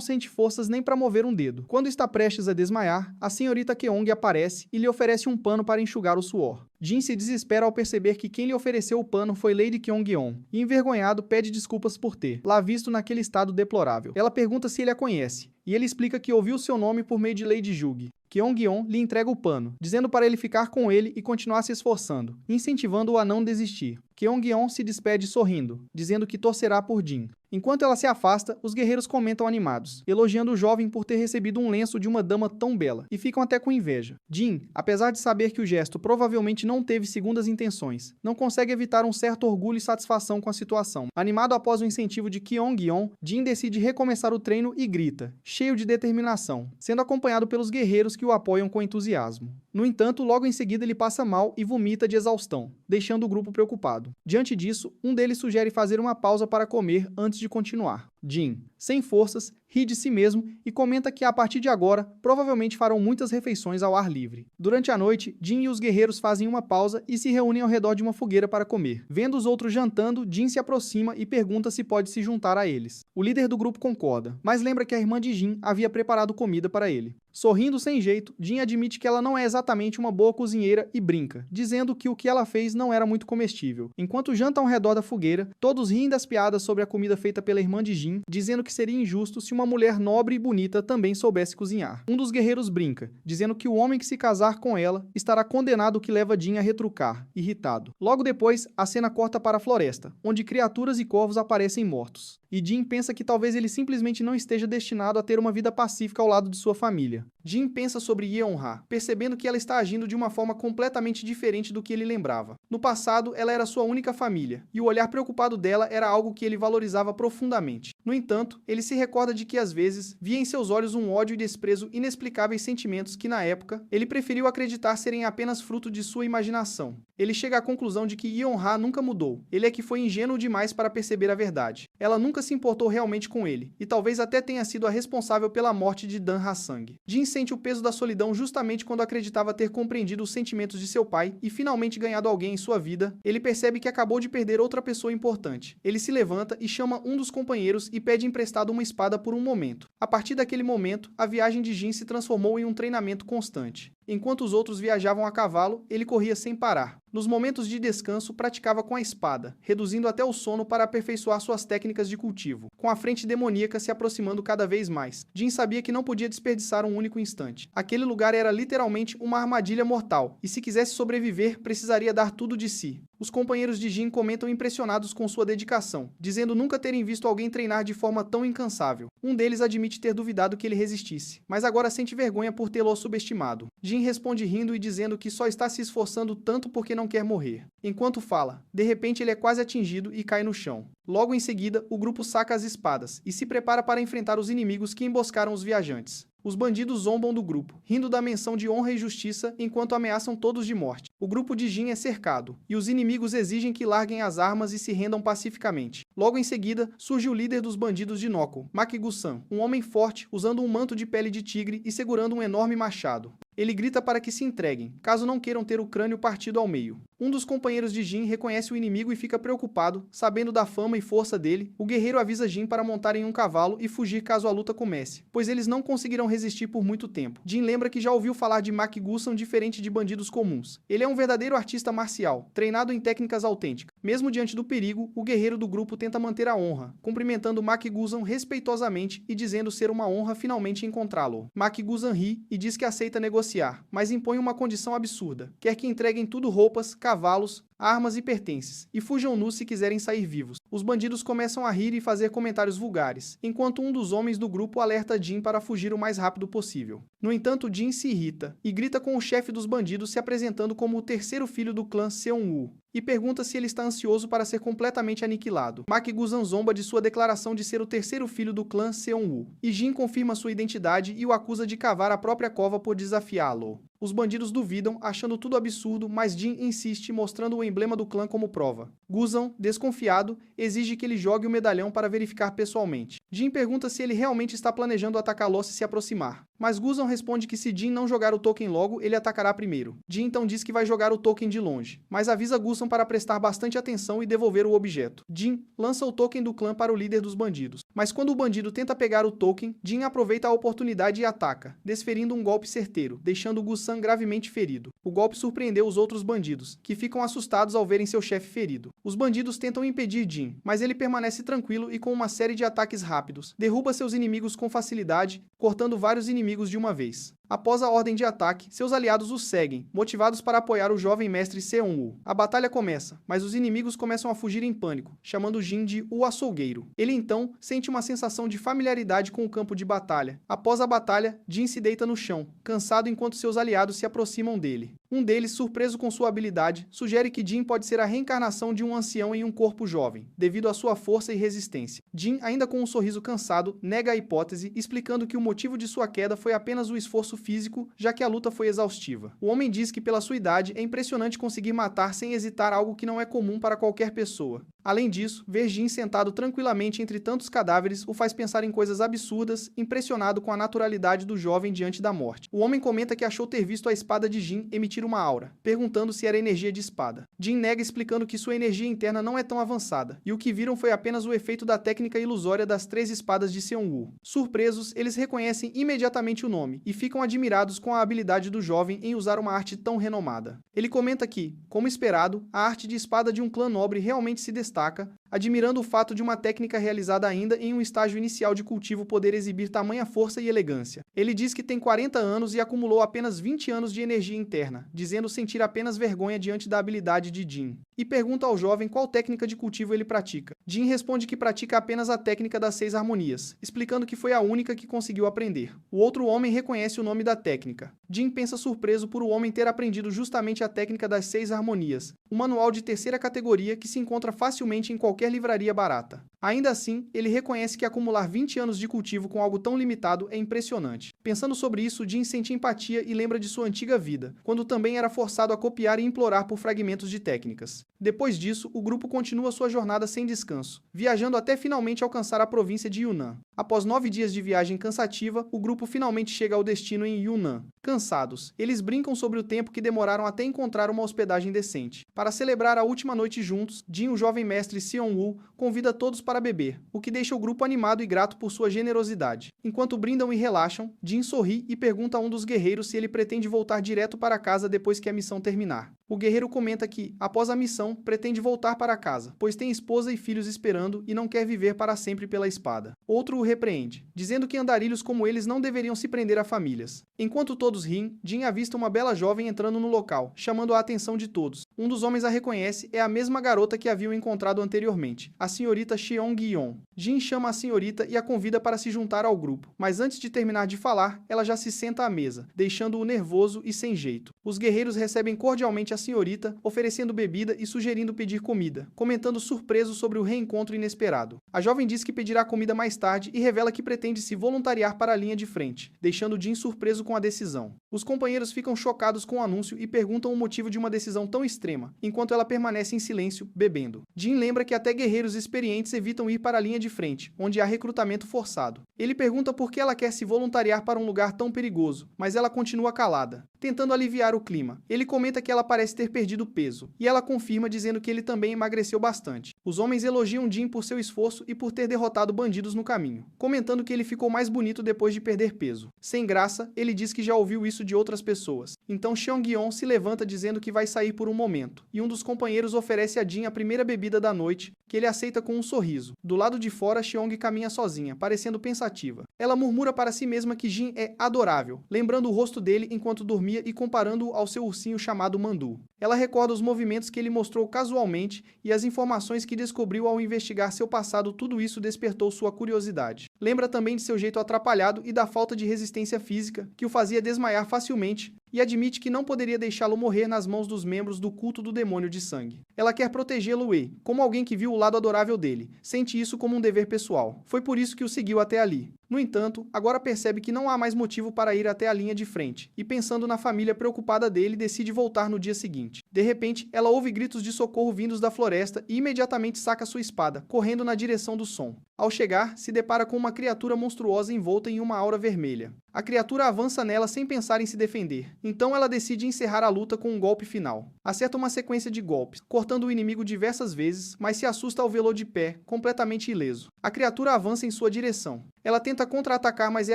sente forças nem para mover um dedo. Quando está prestes a desmaiar, a senhorita Keong aparece e lhe oferece um pano para enxugar o suor. Jin se desespera ao perceber que quem lhe ofereceu o pano foi Lady Kyung-yeon, e envergonhado pede desculpas por ter lá visto naquele estado deplorável. Ela pergunta se ele a conhece, e ele explica que ouviu seu nome por meio de Lady Jug. Kyung-yeon lhe entrega o pano, dizendo para ele ficar com ele e continuar se esforçando, incentivando-o a não desistir. Kyung-yeon se despede sorrindo, dizendo que torcerá por Jin. Enquanto ela se afasta, os guerreiros comentam animados, elogiando o jovem por ter recebido um lenço de uma dama tão bela, e ficam até com inveja. Jin, apesar de saber que o gesto provavelmente não teve segundas intenções, não consegue evitar um certo orgulho e satisfação com a situação. Animado após o incentivo de Kyung-yeon, Jin decide recomeçar o treino e grita, cheio de determinação, sendo acompanhado pelos guerreiros que o apoiam com entusiasmo. No entanto, logo em seguida ele passa mal e vomita de exaustão, deixando o grupo preocupado. Diante disso, um deles sugere fazer uma pausa para comer antes de continuar. Jin, sem forças, ri de si mesmo e comenta que a partir de agora provavelmente farão muitas refeições ao ar livre. Durante a noite, Jin e os guerreiros fazem uma pausa e se reúnem ao redor de uma fogueira para comer. Vendo os outros jantando, Jin se aproxima e pergunta se pode se juntar a eles. O líder do grupo concorda, mas lembra que a irmã de Jin havia preparado comida para ele. Sorrindo sem jeito, Jin admite que ela não é exatamente uma boa cozinheira e brinca, dizendo que o que ela fez não era muito comestível. Enquanto jantam ao redor da fogueira, todos riem das piadas sobre a comida feita pela irmã de Jin, dizendo que seria injusto se uma mulher nobre e bonita também soubesse cozinhar. Um dos guerreiros brinca, dizendo que o homem que se casar com ela estará condenado, o que leva Jin a retrucar, irritado. Logo depois, a cena corta para a floresta, onde criaturas e corvos aparecem mortos. E Jin pensa que talvez ele simplesmente não esteja destinado a ter uma vida pacífica ao lado de sua família. Jin pensa sobre Yeon-ha, percebendo que ela está agindo de uma forma completamente diferente do que ele lembrava. No passado, ela era sua única família, e o olhar preocupado dela era algo que ele valorizava profundamente. No entanto, ele se recorda de que às vezes via em seus olhos um ódio e desprezo inexplicáveis, sentimentos que na época ele preferiu acreditar serem apenas fruto de sua imaginação. Ele chega à conclusão de que Yeon-ha nunca mudou, ele é que foi ingênuo demais para perceber a verdade. Ela nunca se importou realmente com ele, e talvez até tenha sido a responsável pela morte de Dan Ha-sang. Jin sente o peso da solidão justamente quando acreditava ter compreendido os sentimentos de seu pai e finalmente ganhado alguém em sua vida. Ele percebe que acabou de perder outra pessoa importante. Ele se levanta e chama um dos companheiros e pede emprestado uma espada por um momento. A partir daquele momento, a viagem de Jin se transformou em um treinamento constante. Enquanto os outros viajavam a cavalo, ele corria sem parar. Nos momentos de descanso, praticava com a espada, reduzindo até o sono para aperfeiçoar suas técnicas de cultivo, com a frente demoníaca se aproximando cada vez mais. Jin sabia que não podia desperdiçar um único instante. Aquele lugar era literalmente uma armadilha mortal, e se quisesse sobreviver, precisaria dar tudo de si. Os companheiros de Jin comentam impressionados com sua dedicação, dizendo nunca terem visto alguém treinar de forma tão incansável. Um deles admite ter duvidado que ele resistisse, mas agora sente vergonha por tê-lo subestimado. Jin responde rindo e dizendo que só está se esforçando tanto porque não quer morrer. Enquanto fala, de repente ele é quase atingido e cai no chão. Logo em seguida, o grupo saca as espadas e se prepara para enfrentar os inimigos que emboscaram os viajantes. Os bandidos zombam do grupo, rindo da menção de honra e justiça enquanto ameaçam todos de morte. O grupo de Jin é cercado, e os inimigos exigem que larguem as armas e se rendam pacificamente. Logo em seguida, surge o líder dos bandidos de Noko, Makigu-san, um homem forte usando um manto de pele de tigre e segurando um enorme machado. Ele grita para que se entreguem, caso não queiram ter o crânio partido ao meio. Um dos companheiros de Jin reconhece o inimigo e fica preocupado, sabendo da fama e força dele. O guerreiro avisa Jin para montar em um cavalo e fugir caso a luta comece, pois eles não conseguirão resistir por muito tempo. Jin lembra que já ouviu falar de Makigu-san diferente de bandidos comuns. Ele é um verdadeiro artista marcial, treinado em técnicas autênticas. Mesmo diante do perigo, o guerreiro do grupo tenta manter a honra, cumprimentando Makigu-san respeitosamente e dizendo ser uma honra finalmente encontrá-lo. Makigu-san ri e diz que aceita negociar, mas impõe uma condição absurda. Quer que entreguem tudo: roupas, cavalos, armas e pertences, e fujam nus se quiserem sair vivos. Os bandidos começam a rir e fazer comentários vulgares, enquanto um dos homens do grupo alerta Jin para fugir o mais rápido possível. No entanto, Jin se irrita e grita com o chefe dos bandidos se apresentando como o terceiro filho do clã Seon-woo, e pergunta se ele está ansioso para ser completamente aniquilado. Mak-Guzan zomba de sua declaração de ser o terceiro filho do clã Seon-woo, e Jin confirma sua identidade e o acusa de cavar a própria cova por desafiá-lo. Os bandidos duvidam, achando tudo absurdo, mas Jin insiste, mostrando o emblema do clã como prova. Guzan, desconfiado, exige que ele jogue o medalhão para verificar pessoalmente. Jin pergunta se ele realmente está planejando atacá-lo se aproximar, mas Guzan responde que se Jin não jogar o token logo, ele atacará primeiro. Jin então diz que vai jogar o token de longe, mas avisa Guzan para prestar bastante atenção e devolver o objeto. Jin lança o token do clã para o líder dos bandidos, mas quando o bandido tenta pegar o token, Jin aproveita a oportunidade e ataca, desferindo um golpe certeiro, deixando Guzan gravemente ferido. O golpe surpreendeu os outros bandidos, que ficam assustados ao verem seu chefe ferido. Os bandidos tentam impedir Jin, mas ele permanece tranquilo e com uma série de ataques rápidos, derruba seus inimigos com facilidade, cortando vários inimigos de uma vez. Após a ordem de ataque, seus aliados os seguem, motivados para apoiar o jovem mestre Seon-woo. A batalha começa, mas os inimigos começam a fugir em pânico, chamando Jin de o açougueiro. Ele então sente uma sensação de familiaridade com o campo de batalha. Após a batalha, Jin se deita no chão, cansado enquanto seus aliados se aproximam dele. Um deles, surpreso com sua habilidade, sugere que Jin pode ser a reencarnação de um ancião em um corpo jovem, devido à sua força e resistência. Jin, ainda com um sorriso cansado, nega a hipótese, explicando que o motivo de sua queda foi apenas o esforço físico, já que a luta foi exaustiva. O homem diz que pela sua idade é impressionante conseguir matar sem hesitar, algo que não é comum para qualquer pessoa. Além disso, ver Jin sentado tranquilamente entre tantos cadáveres o faz pensar em coisas absurdas, impressionado com a naturalidade do jovem diante da morte. O homem comenta que achou ter visto a espada de Jin emitir uma aura, perguntando se era energia de espada. Jin nega, explicando que sua energia interna não é tão avançada, e o que viram foi apenas o efeito da técnica ilusória das 3 espadas de Seon-woo. Surpresos, eles reconhecem imediatamente o nome, e ficam admirados com a habilidade do jovem em usar uma arte tão renomada. Ele comenta que, como esperado, a arte de espada de um clã nobre realmente se destaca, admirando o fato de uma técnica realizada ainda em um estágio inicial de cultivo poder exibir tamanha força e elegância. Ele diz que tem 40 anos e acumulou apenas 20 anos de energia interna, dizendo sentir apenas vergonha diante da habilidade de Jin. E pergunta ao jovem qual técnica de cultivo ele pratica. Jin responde que pratica apenas a técnica das 6 harmonias, explicando que foi a única que conseguiu aprender. O outro homem reconhece o nome da técnica. Jin pensa surpreso por o homem ter aprendido justamente a técnica das 6 harmonias, um manual de terceira categoria que se encontra facilmente em qualquer livraria barata. Ainda assim, ele reconhece que acumular 20 anos de cultivo com algo tão limitado é impressionante. Pensando sobre isso, Jin sente empatia e lembra de sua antiga vida, quando também era forçado a copiar e implorar por fragmentos de técnicas. Depois disso, o grupo continua sua jornada sem descanso, viajando até finalmente alcançar a província de Yunnan. Após 9 dias de viagem cansativa, o grupo finalmente chega ao destino em Yunnan. Cansados, eles brincam sobre o tempo que demoraram até encontrar uma hospedagem decente. Para celebrar a última noite juntos, Jin, o jovem mestre Seon-woo, convida todos para beber, o que deixa o grupo animado e grato por sua generosidade. Enquanto brindam e relaxam, Jin sorri e pergunta a um dos guerreiros se ele pretende voltar direto para casa depois que a missão terminar. O guerreiro comenta que, após a missão, pretende voltar para casa, pois tem esposa e filhos esperando e não quer viver para sempre pela espada. Outro o repreende, dizendo que andarilhos como eles não deveriam se prender a famílias. Enquanto todos riem, Jin avista uma bela jovem entrando no local, chamando a atenção de todos. Um dos homens a reconhece, é a mesma garota que haviam encontrado anteriormente, a senhorita Cheong-yeon. Jin chama a senhorita e a convida para se juntar ao grupo, mas antes de terminar de falar, ela já se senta à mesa, deixando-o nervoso e sem jeito. Os guerreiros recebem cordialmente a senhorita, oferecendo bebida e sugerindo pedir comida, comentando surpreso sobre o reencontro inesperado. A jovem diz que pedirá comida mais tarde e revela que pretende se voluntariar para a linha de frente, deixando Jin surpreso com a decisão. Os companheiros ficam chocados com o anúncio e perguntam o motivo de uma decisão tão extrema, enquanto ela permanece em silêncio, bebendo. Jin lembra que até guerreiros experientes evitam ir para a linha de frente, onde há recrutamento forçado. Ele pergunta por que ela quer se voluntariar para um lugar tão perigoso, mas ela continua calada, tentando aliviar o clima. Ele comenta que ela parece ter perdido peso, e ela confirma dizendo que ele também emagreceu bastante. Os homens elogiam Jin por seu esforço e por ter derrotado bandidos no caminho, comentando que ele ficou mais bonito depois de perder peso. Sem graça, ele diz que já ouviu isso de outras pessoas. Então Cheong-yeon se levanta dizendo que vai sair por um momento, e um dos companheiros oferece a Jin a primeira bebida da noite, que ele aceita com um sorriso. Do lado de fora, Cheong caminha sozinha, parecendo pensativa. Ela murmura para si mesma que Jin é adorável, lembrando o rosto dele enquanto dormia dormia e comparando-o ao seu ursinho chamado Mandu. Ela recorda os movimentos que ele mostrou casualmente e as informações que descobriu ao investigar seu passado. Tudo isso despertou sua curiosidade. Lembra também de seu jeito atrapalhado e da falta de resistência física, que o fazia desmaiar facilmente, e admite que não poderia deixá-lo morrer nas mãos dos membros do culto do demônio de sangue. Ela quer protegê-lo e, como alguém que viu o lado adorável dele, sente isso como um dever pessoal. Foi por isso que o seguiu até ali. No entanto, agora percebe que não há mais motivo para ir até a linha de frente, e pensando na família preocupada dele, decide voltar no dia seguinte. De repente, ela ouve gritos de socorro vindos da floresta e imediatamente saca sua espada, correndo na direção do som. Ao chegar, se depara com uma criatura monstruosa envolta em uma aura vermelha. A criatura avança nela sem pensar em se defender. Então ela decide encerrar a luta com um golpe final. Acerta uma sequência de golpes, cortando o inimigo diversas vezes, mas se assusta ao vê-lo de pé, completamente ileso. A criatura avança em sua direção. Ela tenta contra-atacar, mas é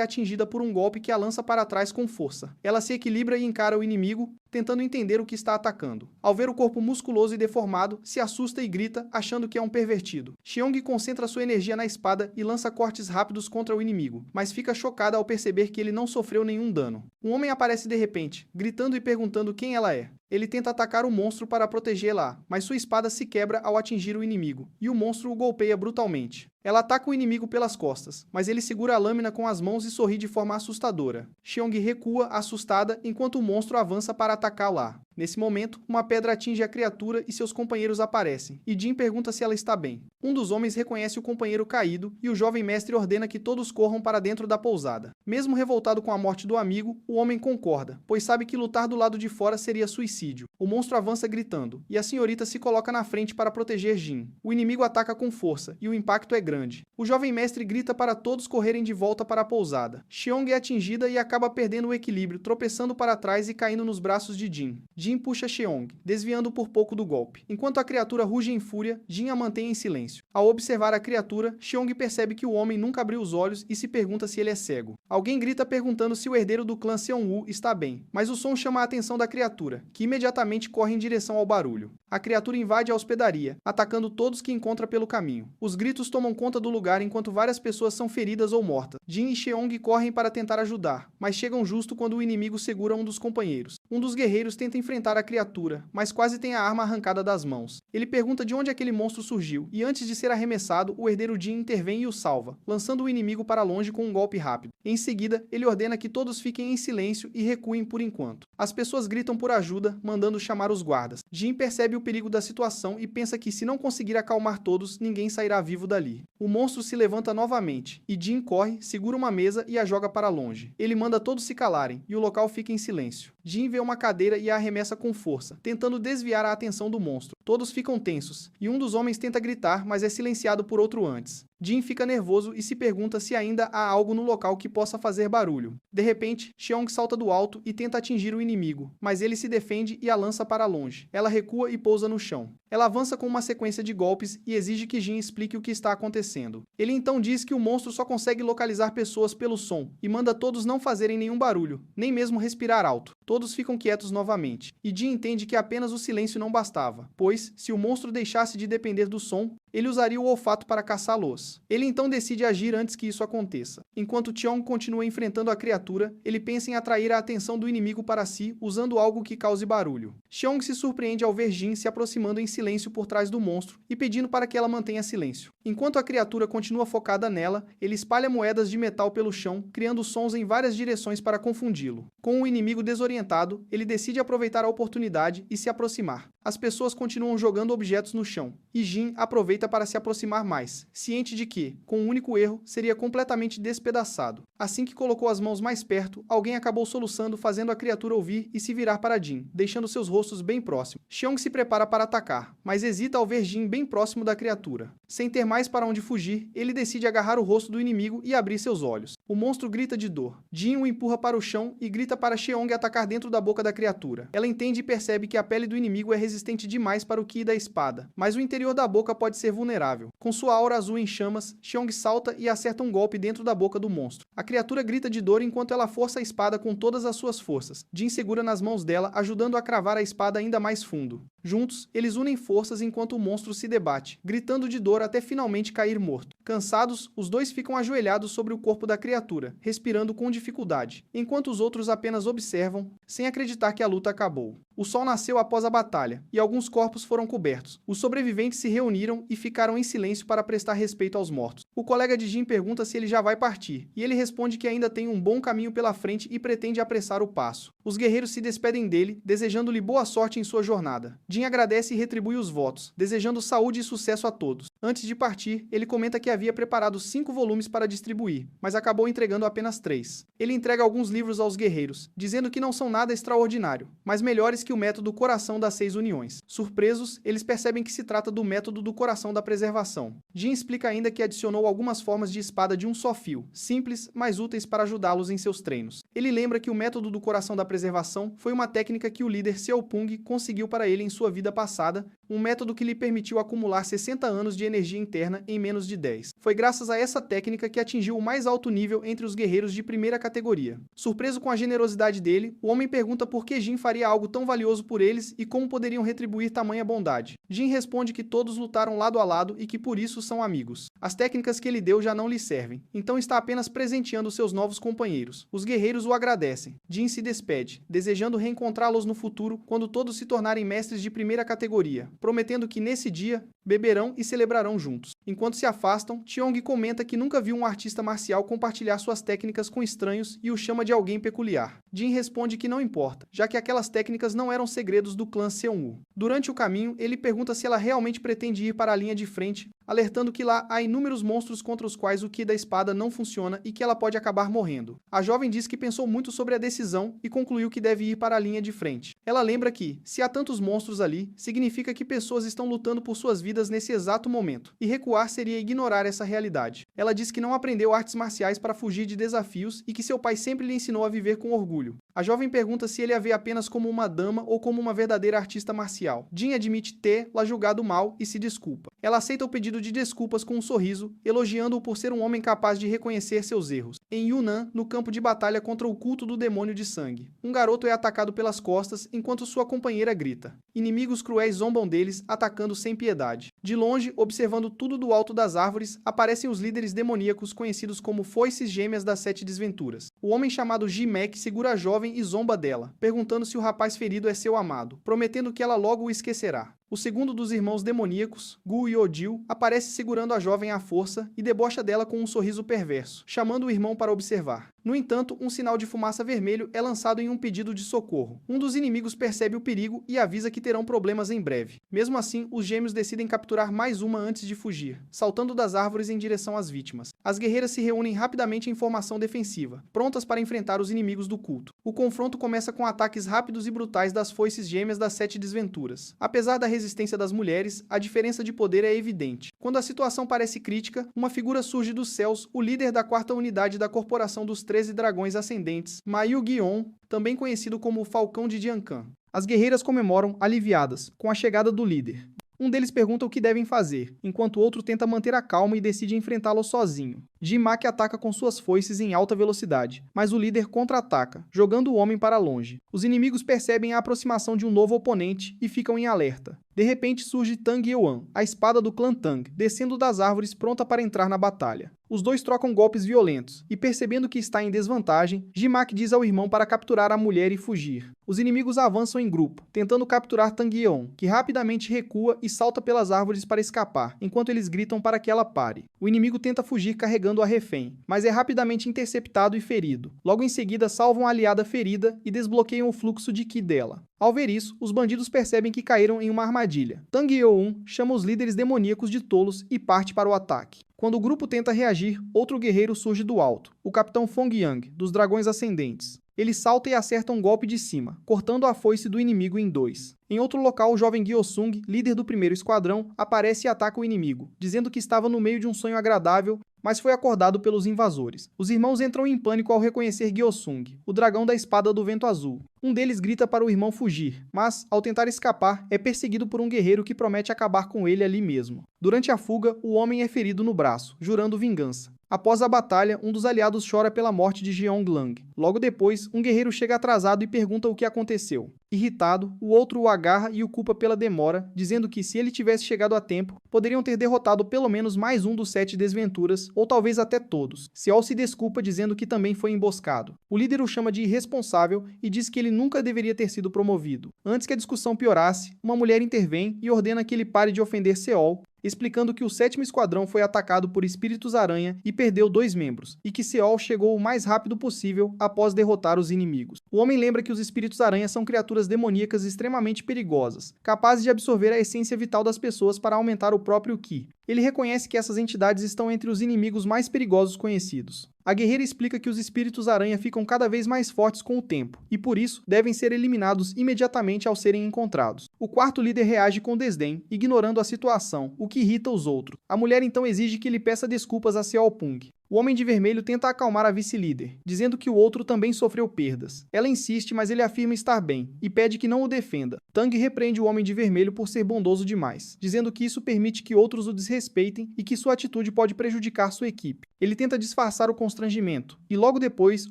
atingida por um golpe que a lança para trás com força. Ela se equilibra e encara o inimigo, tentando entender o que está atacando. Ao ver o corpo musculoso e deformado, se assusta e grita, achando que é um pervertido. Cheong concentra sua energia na espada e lança cortes rápidos contra o inimigo, mas fica chocada ao perceber que ele não sofreu nenhum dano. Um homem aparece de repente, gritando e perguntando quem ela é. Ele tenta atacar o monstro para protegê-la, mas sua espada se quebra ao atingir o inimigo, e o monstro o golpeia brutalmente. Ela ataca o inimigo pelas costas, mas ele segura a lâmina com as mãos e sorri de forma assustadora. Cheong recua, assustada, enquanto o monstro avança para atacá-la. Nesse momento, uma pedra atinge a criatura e seus companheiros aparecem, e Jin pergunta se ela está bem. Um dos homens reconhece o companheiro caído, e o jovem mestre ordena que todos corram para dentro da pousada. Mesmo revoltado com a morte do amigo, o homem concorda, pois sabe que lutar do lado de fora seria suicídio. O monstro avança gritando, e a senhorita se coloca na frente para proteger Jin. O inimigo ataca com força, e o impacto é grande. O jovem mestre grita para todos correrem de volta para a pousada. Cheong é atingida e acaba perdendo o equilíbrio, tropeçando para trás e caindo nos braços de Jin. Jin puxa Cheong, desviando por pouco do golpe. Enquanto a criatura ruge em fúria, Jin a mantém em silêncio. Ao observar a criatura, Cheong percebe que o homem nunca abriu os olhos e se pergunta se ele é cego. Alguém grita perguntando se o herdeiro do clã Seong-woo está bem, mas o som chama a atenção da criatura, que imediatamente corre em direção ao barulho. A criatura invade a hospedaria, atacando todos que encontra pelo caminho. Os gritos tomam conta do lugar enquanto várias pessoas são feridas ou mortas. Jin e Cheong correm para tentar ajudar, mas chegam justo quando o inimigo segura um dos companheiros. Um dos guerreiros tenta enfrentar a criatura, mas quase tem a arma arrancada das mãos. Ele pergunta de onde aquele monstro surgiu, e antes de ser arremessado, o herdeiro Jin intervém e o salva, lançando o inimigo para longe com um golpe rápido. Em seguida, ele ordena que todos fiquem em silêncio e recuem por enquanto. As pessoas gritam por ajuda, mandando chamar os guardas. Jin percebe o perigo da situação e pensa que se não conseguir acalmar todos, ninguém sairá vivo dali. O monstro se levanta novamente, e Jin corre, segura uma mesa e a joga para longe. Ele manda todos se calarem, e o local fica em silêncio. Jin vê uma cadeira e a arremessa com força, tentando desviar a atenção do monstro. Todos ficam tensos, e um dos homens tenta gritar, mas é silenciado por outro antes. Jin fica nervoso e se pergunta se ainda há algo no local que possa fazer barulho. De repente, Cheong salta do alto e tenta atingir o inimigo, mas ele se defende e a lança para longe. Ela recua e pousa no chão. Ela avança com uma sequência de golpes e exige que Jin explique o que está acontecendo. Ele então diz que o monstro só consegue localizar pessoas pelo som e manda todos não fazerem nenhum barulho, nem mesmo respirar alto. Todos ficam quietos novamente, e Jin entende que apenas o silêncio não bastava, pois, se o monstro deixasse de depender do som, ele usaria o olfato para caçá-los. Ele então decide agir antes que isso aconteça. Enquanto Cheong continua enfrentando a criatura, ele pensa em atrair a atenção do inimigo para si usando algo que cause barulho. Cheong se surpreende ao ver Jin se aproximando em silêncio por trás do monstro e pedindo para que ela mantenha silêncio. Enquanto a criatura continua focada nela, ele espalha moedas de metal pelo chão, criando sons em várias direções para confundi-lo. Com o inimigo desorientado, ele decide aproveitar a oportunidade e se aproximar. As pessoas continuam jogando objetos no chão, e Jin aproveita para se aproximar mais, ciente de que, com um único erro, seria completamente despedaçado. Assim que colocou as mãos mais perto, alguém acabou soluçando, fazendo a criatura ouvir e se virar para Jin, deixando seus rostos bem próximos. Cheong se prepara para atacar, mas hesita ao ver Jin bem próximo da criatura. Sem ter mais para onde fugir, ele decide agarrar o rosto do inimigo e abrir seus olhos. O monstro grita de dor. Jin o empurra para o chão e grita para Cheong atacar dentro da boca da criatura. Ela entende e percebe que a pele do inimigo é resistente demais para o ki da espada, mas o interior da boca pode ser vulnerável. Com sua aura azul em chamas, Cheong salta e acerta um golpe dentro da boca do monstro. A criatura grita de dor enquanto ela força a espada com todas as suas forças. Jin segura nas mãos dela, ajudando a cravar a espada ainda mais fundo. Juntos, eles unem forças enquanto o monstro se debate, gritando de dor até finalmente cair morto. Cansados, os dois ficam ajoelhados sobre o corpo da criatura, respirando com dificuldade, enquanto os outros apenas observam, sem acreditar que a luta acabou. O sol nasceu após a batalha, e alguns corpos foram cobertos. Os sobreviventes se reuniram e ficaram em silêncio para prestar respeito aos mortos. O colega de Jin pergunta se ele já vai partir, e ele responde que ainda tem um bom caminho pela frente e pretende apressar o passo. Os guerreiros se despedem dele, desejando-lhe boa sorte em sua jornada. Jin agradece e retribui os votos, desejando saúde e sucesso a todos. Antes de partir, ele comenta que havia preparado 5 volumes para distribuir, mas acabou entregando apenas 3. Ele entrega alguns livros aos guerreiros, dizendo que não são nada extraordinário, mas melhores que o método Coração das 6 Uniões. Surpresos, eles percebem que se trata do método do Coração da Preservação. Jin explica ainda que adicionou algumas formas de espada de um só fio, simples, mas úteis para ajudá-los em seus treinos. Ele lembra que o método do Coração da Preservação foi uma técnica que o líder Seopung conseguiu para ele em sua vida passada, um método que lhe permitiu acumular 60 anos de energia interna em menos de 10. Foi graças a essa técnica que atingiu o mais alto nível entre os guerreiros de primeira categoria. Surpreso com a generosidade dele, o homem pergunta por que Jin faria algo tão valioso por eles e como poderiam retribuir tamanha bondade. Jin responde que todos lutaram lado a lado e que por isso são amigos. As técnicas que ele deu já não lhe servem, então está apenas presenteando seus novos companheiros. Os guerreiros o agradecem. Jin se despede, desejando reencontrá-los no futuro quando todos se tornarem mestres de primeira categoria, prometendo que nesse dia beberão e celebrarão juntos. Enquanto se afastam, Cheong comenta que nunca viu um artista marcial compartilhar suas técnicas com estranhos e o chama de alguém peculiar. Jin responde que não importa, já que aquelas técnicas não eram segredos do clã Seong-woo. Durante o caminho, ele pergunta se ela realmente pretende ir para a linha de frente, alertando que lá há inúmeros monstros contra os quais o Ki da espada não funciona e que ela pode acabar morrendo. A jovem diz que pensou muito sobre a decisão e concluiu que deve ir para a linha de frente. Ela lembra que, se há tantos monstros ali, significa que pessoas estão lutando por suas vidas nesse exato momento, e recuar seria ignorar essa realidade. Ela diz que não aprendeu artes marciais para fugir de desafios e que seu pai sempre lhe ensinou a viver com orgulho. A jovem pergunta se ele a vê apenas como uma dama ou como uma verdadeira artista marcial. Jin admite tê-la julgado mal e se desculpa. Ela aceita o pedido de desculpas com um sorriso, elogiando-o por ser um homem capaz de reconhecer seus erros. Em Yunnan, no campo de batalha contra o culto do demônio de sangue, um garoto é atacado pelas costas enquanto sua companheira grita. Inimigos cruéis zombam deles, atacando sem piedade. De longe, observando tudo do alto das árvores, aparecem os líderes demoníacos conhecidos como Foices Gêmeas das 7 Desventuras. O homem chamado Jimek segura a jovem e zomba dela, perguntando se o rapaz ferido é seu amado, prometendo que ela logo o esquecerá. O segundo dos irmãos demoníacos, Gu Yodil, aparece segurando a jovem à força e debocha dela com um sorriso perverso, chamando o irmão para observar. No entanto, um sinal de fumaça vermelho é lançado em um pedido de socorro. Um dos inimigos percebe o perigo e avisa que terão problemas em breve. Mesmo assim, os gêmeos decidem capturar mais uma antes de fugir, saltando das árvores em direção às vítimas. As guerreiras se reúnem rapidamente em formação defensiva, prontas para enfrentar os inimigos do culto. O confronto começa com ataques rápidos e brutais das foices gêmeas das 7 Desventuras. Apesar da resistência das mulheres, a diferença de poder é evidente. Quando a situação parece crítica, uma figura surge dos céus, o líder da 4ª unidade da Corporação dos 13 Dragões Ascendentes, Mayu Gion, também conhecido como o Falcão de Jiankan. As guerreiras comemoram, aliviadas, com a chegada do líder. Um deles pergunta o que devem fazer, enquanto o outro tenta manter a calma e decide enfrentá-lo sozinho. Jimak ataca com suas foices em alta velocidade, mas o líder contra-ataca, jogando o homem para longe. Os inimigos percebem a aproximação de um novo oponente e ficam em alerta. De repente surge Tang Yuan, a espada do clã Tang, descendo das árvores pronta para entrar na batalha. Os dois trocam golpes violentos, e percebendo que está em desvantagem, Jimak diz ao irmão para capturar a mulher e fugir. Os inimigos avançam em grupo, tentando capturar Tang Yuan, que rapidamente recua e salta pelas árvores para escapar, enquanto eles gritam para que ela pare. O inimigo tenta fugir carregando a refém, mas é rapidamente interceptado e ferido. Logo em seguida salvam a aliada ferida e desbloqueiam o fluxo de Ki dela. Ao ver isso, os bandidos percebem que caíram em uma armadilha. Tang Yuan chama os líderes demoníacos de tolos e parte para o ataque. Quando o grupo tenta reagir, outro guerreiro surge do alto, o Capitão Fong Yang, dos Dragões Ascendentes. Ele salta e acerta um golpe de cima, cortando a foice do inimigo em 2. Em outro local, o jovem Gyosung, líder do primeiro esquadrão, aparece e ataca o inimigo, dizendo que estava no meio de um sonho agradável, mas foi acordado pelos invasores. Os irmãos entram em pânico ao reconhecer Gyosung, o dragão da espada do vento azul. Um deles grita para o irmão fugir, mas, ao tentar escapar, é perseguido por um guerreiro que promete acabar com ele ali mesmo. Durante a fuga, o homem é ferido no braço, jurando vingança. Após a batalha, um dos aliados chora pela morte de Jeong Lang, Logo depois, um guerreiro chega atrasado e pergunta o que aconteceu. Irritado, o outro o agarra e o culpa pela demora, dizendo que se ele tivesse chegado a tempo, poderiam ter derrotado pelo menos mais um dos 7 desventuras, ou talvez até todos. Seol se desculpa dizendo que também foi emboscado. O líder o chama de irresponsável e diz que ele nunca deveria ter sido promovido. Antes que a discussão piorasse, uma mulher intervém e ordena que ele pare de ofender Seol, explicando que o 7º Esquadrão foi atacado por espíritos-aranha e perdeu 2 membros, e que Seol chegou o mais rápido possível após derrotar os inimigos. O homem lembra que os espíritos-aranha são criaturas demoníacas extremamente perigosas, capazes de absorver a essência vital das pessoas para aumentar o próprio Ki. Ele reconhece que essas entidades estão entre os inimigos mais perigosos conhecidos. A guerreira explica que os espíritos-aranha ficam cada vez mais fortes com o tempo, e por isso devem ser eliminados imediatamente ao serem encontrados. O 4º líder reage com desdém, ignorando a situação, o que irrita os outros. A mulher então exige que ele peça desculpas a Seol Pung. O Homem de Vermelho tenta acalmar a vice-líder, dizendo que o outro também sofreu perdas. Ela insiste, mas ele afirma estar bem, e pede que não o defenda. Tang repreende o Homem de Vermelho por ser bondoso demais, dizendo que isso permite que outros o desrespeitem e que sua atitude pode prejudicar sua equipe. Ele tenta disfarçar o constrangimento, e logo depois,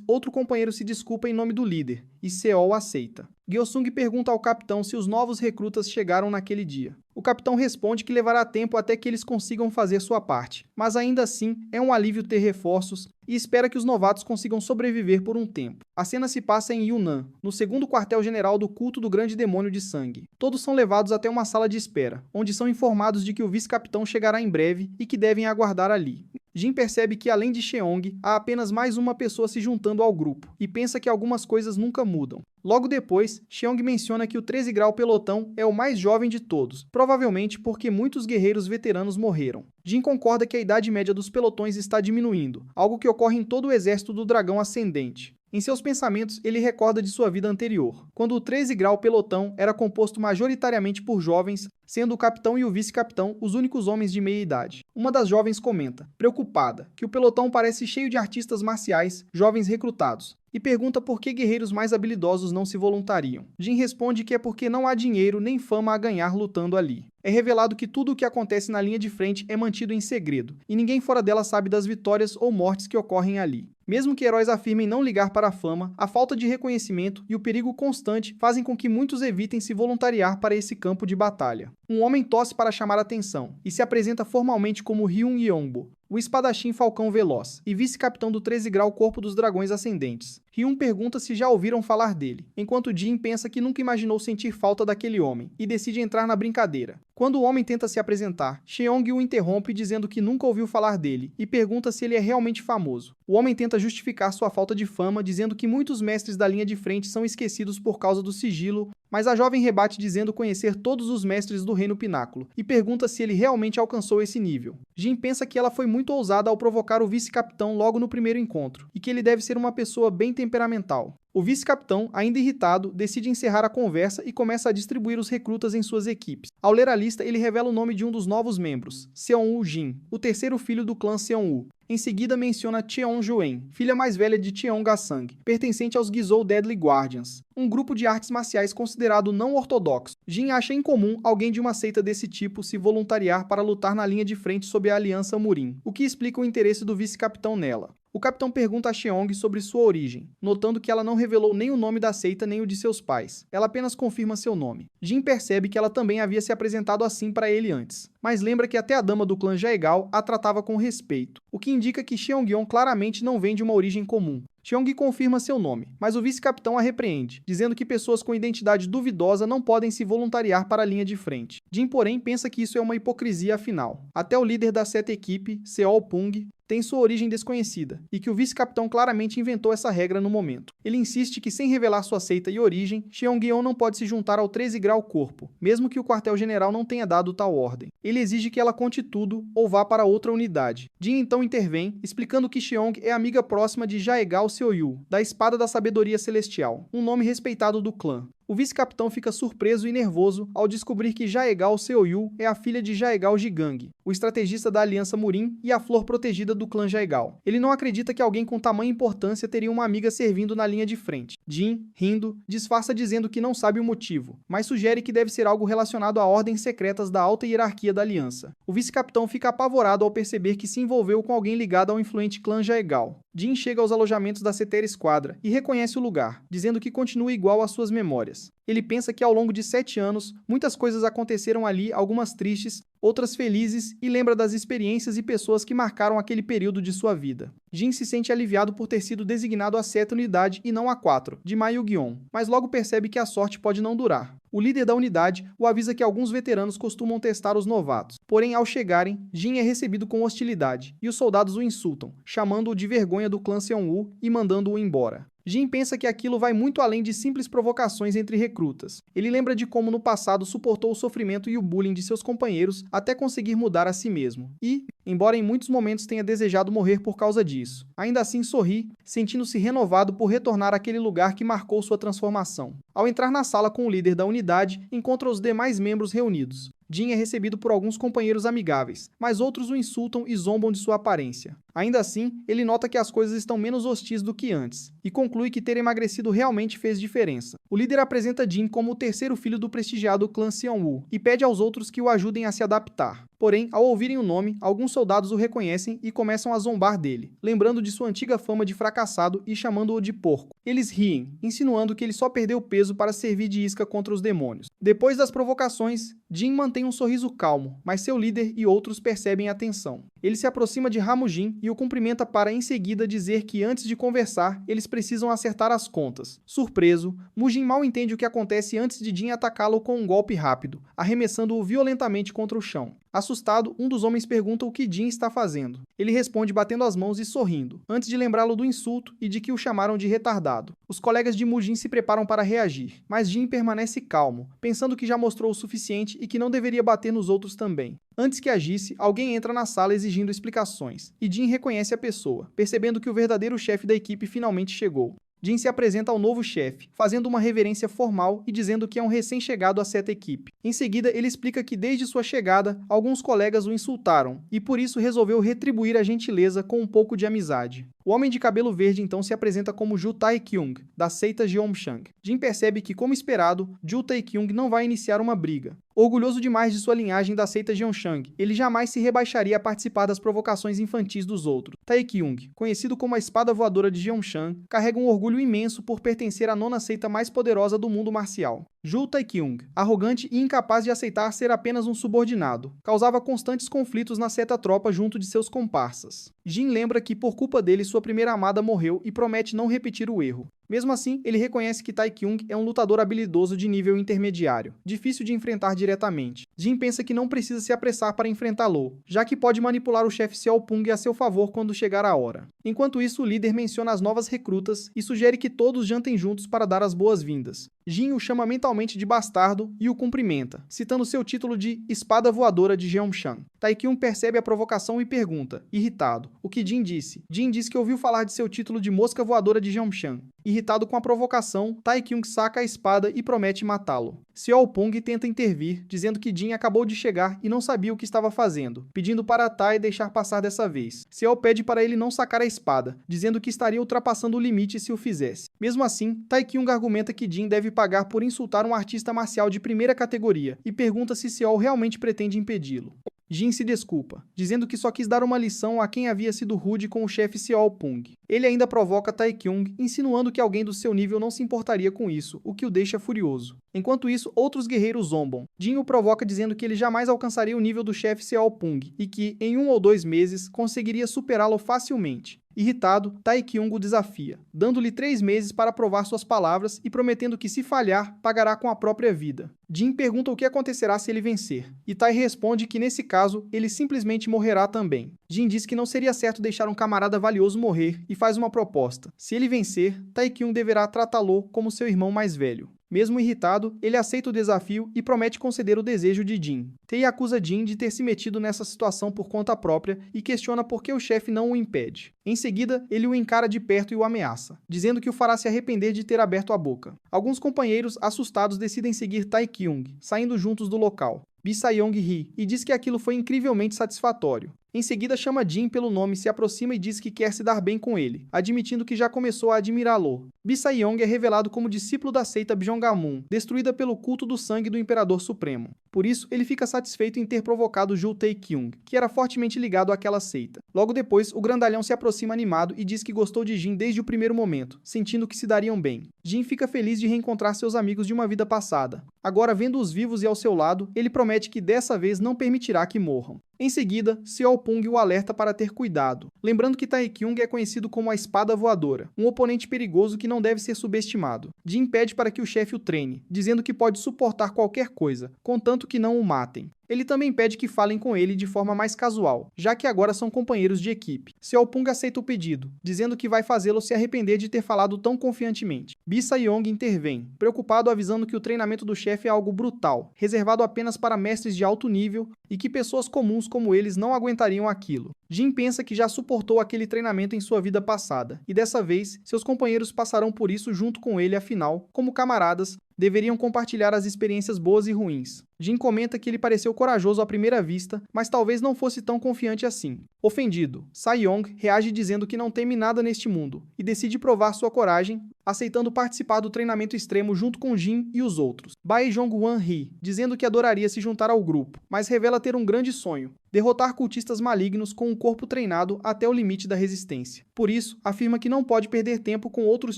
outro companheiro se desculpa em nome do líder, e Seol aceita. Gyeosung pergunta ao capitão se os novos recrutas chegaram naquele dia. O capitão responde que levará tempo até que eles consigam fazer sua parte, mas ainda assim é um alívio ter reforços e espera que os novatos consigam sobreviver por um tempo. A cena se passa em Yunnan, no 2º quartel-general do culto do grande demônio de sangue. Todos são levados até uma sala de espera, onde são informados de que o vice-capitão chegará em breve e que devem aguardar ali. Jin percebe que, além de Cheong, há apenas mais uma pessoa se juntando ao grupo, e pensa que algumas coisas nunca mudam. Logo depois, Cheong menciona que o 13 grau pelotão é o mais jovem de todos, provavelmente porque muitos guerreiros veteranos morreram. Jin concorda que a idade média dos pelotões está diminuindo, algo que ocorre em todo o exército do dragão ascendente. Em seus pensamentos, ele recorda de sua vida anterior, quando o 13 grau pelotão era composto majoritariamente por jovens, sendo o capitão e o vice-capitão os únicos homens de meia idade. Uma das jovens comenta, preocupada, que o pelotão parece cheio de artistas marciais, jovens recrutados, e pergunta por que guerreiros mais habilidosos não se voluntariam. Jin responde que é porque não há dinheiro nem fama a ganhar lutando ali. É revelado que tudo o que acontece na linha de frente é mantido em segredo, e ninguém fora dela sabe das vitórias ou mortes que ocorrem ali. Mesmo que heróis afirmem não ligar para a fama, a falta de reconhecimento e o perigo constante fazem com que muitos evitem se voluntariar para esse campo de batalha. Um homem tosse para chamar a atenção, e se apresenta formalmente como Ryun Yongbo, o espadachim Falcão Veloz, e vice-capitão do 13 grau Corpo dos Dragões Ascendentes. Ryun pergunta se já ouviram falar dele, enquanto Jin pensa que nunca imaginou sentir falta daquele homem, e decide entrar na brincadeira. Quando o homem tenta se apresentar, Cheong o interrompe dizendo que nunca ouviu falar dele, e pergunta se ele é realmente famoso. O homem tenta justificar sua falta de fama, dizendo que muitos mestres da linha de frente são esquecidos por causa do sigilo, mas a jovem rebate dizendo conhecer todos os mestres do Reino Pináculo, e pergunta se ele realmente alcançou esse nível. Jin pensa que ela foi muito ousada ao provocar o vice-capitão logo no primeiro encontro, e que ele deve ser uma pessoa bem temperamental. O vice-capitão, ainda irritado, decide encerrar a conversa e começa a distribuir os recrutas em suas equipes. Ao ler a lista, ele revela o nome de um dos novos membros, Seon-woo Jin, o terceiro filho do clã Seon-woo. Em seguida menciona Cheon-juen, filha mais velha de Cheon-ga-sang, pertencente aos Guizhou Deadly Guardians, um grupo de artes marciais considerado não ortodoxo. Jin acha incomum alguém de uma seita desse tipo se voluntariar para lutar na linha de frente sob a Aliança Murin, o que explica o interesse do vice-capitão nela. O capitão pergunta a Cheong sobre sua origem, notando que ela não revelou nem o nome da seita nem o de seus pais. Ela apenas confirma seu nome. Jin percebe que ela também havia se apresentado assim para ele antes, mas lembra que até a dama do clã Jaegal a tratava com respeito, o que indica que Cheongyeon claramente não vem de uma origem comum. Cheong confirma seu nome, mas o vice-capitão a repreende, dizendo que pessoas com identidade duvidosa não podem se voluntariar para a linha de frente. Jin, porém, pensa que isso é uma hipocrisia afinal. Até o líder da seta equipe, Seol Pung, tem sua origem desconhecida, e que o vice-capitão claramente inventou essa regra no momento. Ele insiste que, sem revelar sua seita e origem, Cheongyeon não pode se juntar ao 13 grau Corpo, mesmo que o quartel-general não tenha dado tal ordem. Ele exige que ela conte tudo ou vá para outra unidade. Jin então intervém, explicando que Cheong é amiga próxima de Jaegal Seoyu, da Espada da Sabedoria Celestial, um nome respeitado do clã. O vice-capitão fica surpreso e nervoso ao descobrir que Jaegal Seoyu é a filha de Jaegal Jigang, o estrategista da Aliança Murin e a flor protegida do clã Jaegal. Ele não acredita que alguém com tamanha importância teria uma amiga servindo na linha de frente. Jin, rindo, disfarça dizendo que não sabe o motivo, mas sugere que deve ser algo relacionado a ordens secretas da alta hierarquia da Aliança. O vice-capitão fica apavorado ao perceber que se envolveu com alguém ligado ao influente clã Jaegal. Jin chega aos alojamentos da Cetera Esquadra e reconhece o lugar, dizendo que continua igual às suas memórias. Ele pensa que ao longo de 7 anos, muitas coisas aconteceram ali, algumas tristes, outras felizes, e lembra das experiências e pessoas que marcaram aquele período de sua vida. Jin se sente aliviado por ter sido designado a 7ª unidade e não a 4, de Mayugyeon, mas logo percebe que a sorte pode não durar. O líder da unidade o avisa que alguns veteranos costumam testar os novatos. Porém, ao chegarem, Jin é recebido com hostilidade, e os soldados o insultam, chamando-o de vergonha do clã Seon-woo e mandando-o embora. Jin pensa que aquilo vai muito além de simples provocações entre recrutas. Ele lembra de como no passado suportou o sofrimento e o bullying de seus companheiros até conseguir mudar a si mesmo. E, embora em muitos momentos tenha desejado morrer por causa disso, ainda assim sorri, sentindo-se renovado por retornar àquele lugar que marcou sua transformação. Ao entrar na sala com o líder da unidade, encontra os demais membros reunidos. Jin é recebido por alguns companheiros amigáveis, mas outros o insultam e zombam de sua aparência. Ainda assim, ele nota que as coisas estão menos hostis do que antes, e conclui que ter emagrecido realmente fez diferença. O líder apresenta Jin como o terceiro filho do prestigiado clã Seon-woo, e pede aos outros que o ajudem a se adaptar. Porém, ao ouvirem o nome, alguns soldados o reconhecem e começam a zombar dele, lembrando de sua antiga fama de fracassado e chamando-o de porco. Eles riem, insinuando que ele só perdeu peso para servir de isca contra os demônios. Depois das provocações, Jin mantém um sorriso calmo, mas seu líder e outros percebem a tensão. Ele se aproxima de Hamujin e o cumprimenta para em seguida dizer que antes de conversar, eles precisam acertar as contas. Surpreso, Mujin mal entende o que acontece antes de Jin atacá-lo com um golpe rápido, arremessando-o violentamente contra o chão. Assustado, um dos homens pergunta o que Jin está fazendo. Ele responde batendo as mãos e sorrindo, antes de lembrá-lo do insulto e de que o chamaram de retardado. Os colegas de Mujin se preparam para reagir, mas Jin permanece calmo, pensando que já mostrou o suficiente e que não deveria bater nos outros também. Antes que agisse, alguém entra na sala exigindo explicações, e Jin reconhece a pessoa, percebendo que o verdadeiro chefe da equipe finalmente chegou. Jin se apresenta ao novo chefe, fazendo uma reverência formal e dizendo que é um recém-chegado à 7ª equipe. Em seguida, ele explica que desde sua chegada, alguns colegas o insultaram, e por isso resolveu retribuir a gentileza com um pouco de amizade. O homem de cabelo verde então se apresenta como Ju Tae-kyung, da seita Jeomshang. Jin percebe que, como esperado, Ju Tae-kyung não vai iniciar uma briga. Orgulhoso demais de sua linhagem da seita Jeonshang, ele jamais se rebaixaria a participar das provocações infantis dos outros. Tae-kyung, conhecido como a espada voadora de Jeonshang, carrega um orgulho imenso por pertencer à 9ª seita mais poderosa do mundo marcial. Ju Tae-kyung, arrogante e incapaz de aceitar ser apenas um subordinado, causava constantes conflitos na seta-tropa junto de seus comparsas. Jin lembra que, por culpa dele, sua primeira amada morreu e promete não repetir o erro. Mesmo assim, ele reconhece que Tae-kyung é um lutador habilidoso de nível intermediário, difícil de enfrentar diretamente. Jin pensa que não precisa se apressar para enfrentá-lo, já que pode manipular o chefe Seopung a seu favor quando chegar a hora. Enquanto isso, o líder menciona as novas recrutas e sugere que todos jantem juntos para dar as boas-vindas. Jin o chama mentalmente de bastardo e o cumprimenta, citando seu título de Espada Voadora de Jeonshang. Tae-kyung percebe a provocação e pergunta, irritado, o que Jin disse. Jin diz que ouviu falar de seu título de Mosca Voadora de Jeonshang. Irritado com a provocação, Tae-kyung saca a espada e promete matá-lo. Seopung tenta intervir, dizendo que Jin acabou de chegar e não sabia o que estava fazendo, pedindo para Tae deixar passar dessa vez. Seo pede para ele não sacar a espada, dizendo que estaria ultrapassando o limite se o fizesse. Mesmo assim, Tae-kyung argumenta que Jin deve pagar por insultar um artista marcial de primeira categoria e pergunta se Seo realmente pretende impedi-lo. Jin se desculpa, dizendo que só quis dar uma lição a quem havia sido rude com o chefe Seopung. Ele ainda provoca Tae-kyung, insinuando que alguém do seu nível não se importaria com isso, o que o deixa furioso. Enquanto isso, outros guerreiros zombam. Jin o provoca dizendo que ele jamais alcançaria o nível do chefe Seopung e que, em 1 ou 2 meses, conseguiria superá-lo facilmente. Irritado, Tae-kyung o desafia, dando-lhe 3 meses para provar suas palavras e prometendo que, se falhar, pagará com a própria vida. Jin pergunta o que acontecerá se ele vencer, e Tae responde que, nesse caso, ele simplesmente morrerá também. Jin diz que não seria certo deixar um camarada valioso morrer e faz uma proposta. Se ele vencer, Tae-kyung deverá tratá-lo como seu irmão mais velho. Mesmo irritado, ele aceita o desafio e promete conceder o desejo de Jin. Tae acusa Jin de ter se metido nessa situação por conta própria e questiona por que o chefe não o impede. Em seguida, ele o encara de perto e o ameaça, dizendo que o fará se arrepender de ter aberto a boca. Alguns companheiros, assustados, decidem seguir Taekyung, saindo juntos do local. Bi-Sayong ri e diz que aquilo foi incrivelmente satisfatório. Em seguida, chama Jin pelo nome, se aproxima e diz que quer se dar bem com ele, admitindo que já começou a admirá-lo. Bi-Sayong é revelado como discípulo da seita Bjongamun, destruída pelo culto do sangue do Imperador Supremo. Por isso, ele fica satisfeito em ter provocado Ju Taekyung, que era fortemente ligado àquela seita. Logo depois, o grandalhão se aproxima animado e diz que gostou de Jin desde o primeiro momento, sentindo que se dariam bem. Jin fica feliz de reencontrar seus amigos de uma vida passada. Agora, vendo-os vivos e ao seu lado, ele promete que dessa vez não permitirá que morram. Em seguida, Seolpung o alerta para ter cuidado, lembrando que Taekyung é conhecido como a Espada Voadora, um oponente perigoso que não deve ser subestimado. Jin pede para que o chefe o treine, dizendo que pode suportar qualquer coisa, contanto que não o matem. Ele também pede que falem com ele de forma mais casual, já que agora são companheiros de equipe. Seolpung aceita o pedido, dizendo que vai fazê-lo se arrepender de ter falado tão confiantemente. Bi-Sayong intervém, preocupado, avisando que o treinamento do chefe é algo brutal, reservado apenas para mestres de alto nível e que pessoas comuns como eles não aguentariam aquilo. Jin pensa que já suportou aquele treinamento em sua vida passada, e dessa vez, seus companheiros passarão por isso junto com ele, afinal, como camaradas, deveriam compartilhar as experiências boas e ruins. Jin comenta que ele pareceu corajoso à primeira vista, mas talvez não fosse tão confiante assim. Ofendido, Sayong reage dizendo que não teme nada neste mundo, e decide provar sua coragem, aceitando participar do treinamento extremo junto com Jin e os outros. Bae Jongwon ri, dizendo que adoraria se juntar ao grupo, mas revela ter um grande sonho: derrotar cultistas malignos com um corpo treinado até o limite da resistência. Por isso, afirma que não pode perder tempo com outros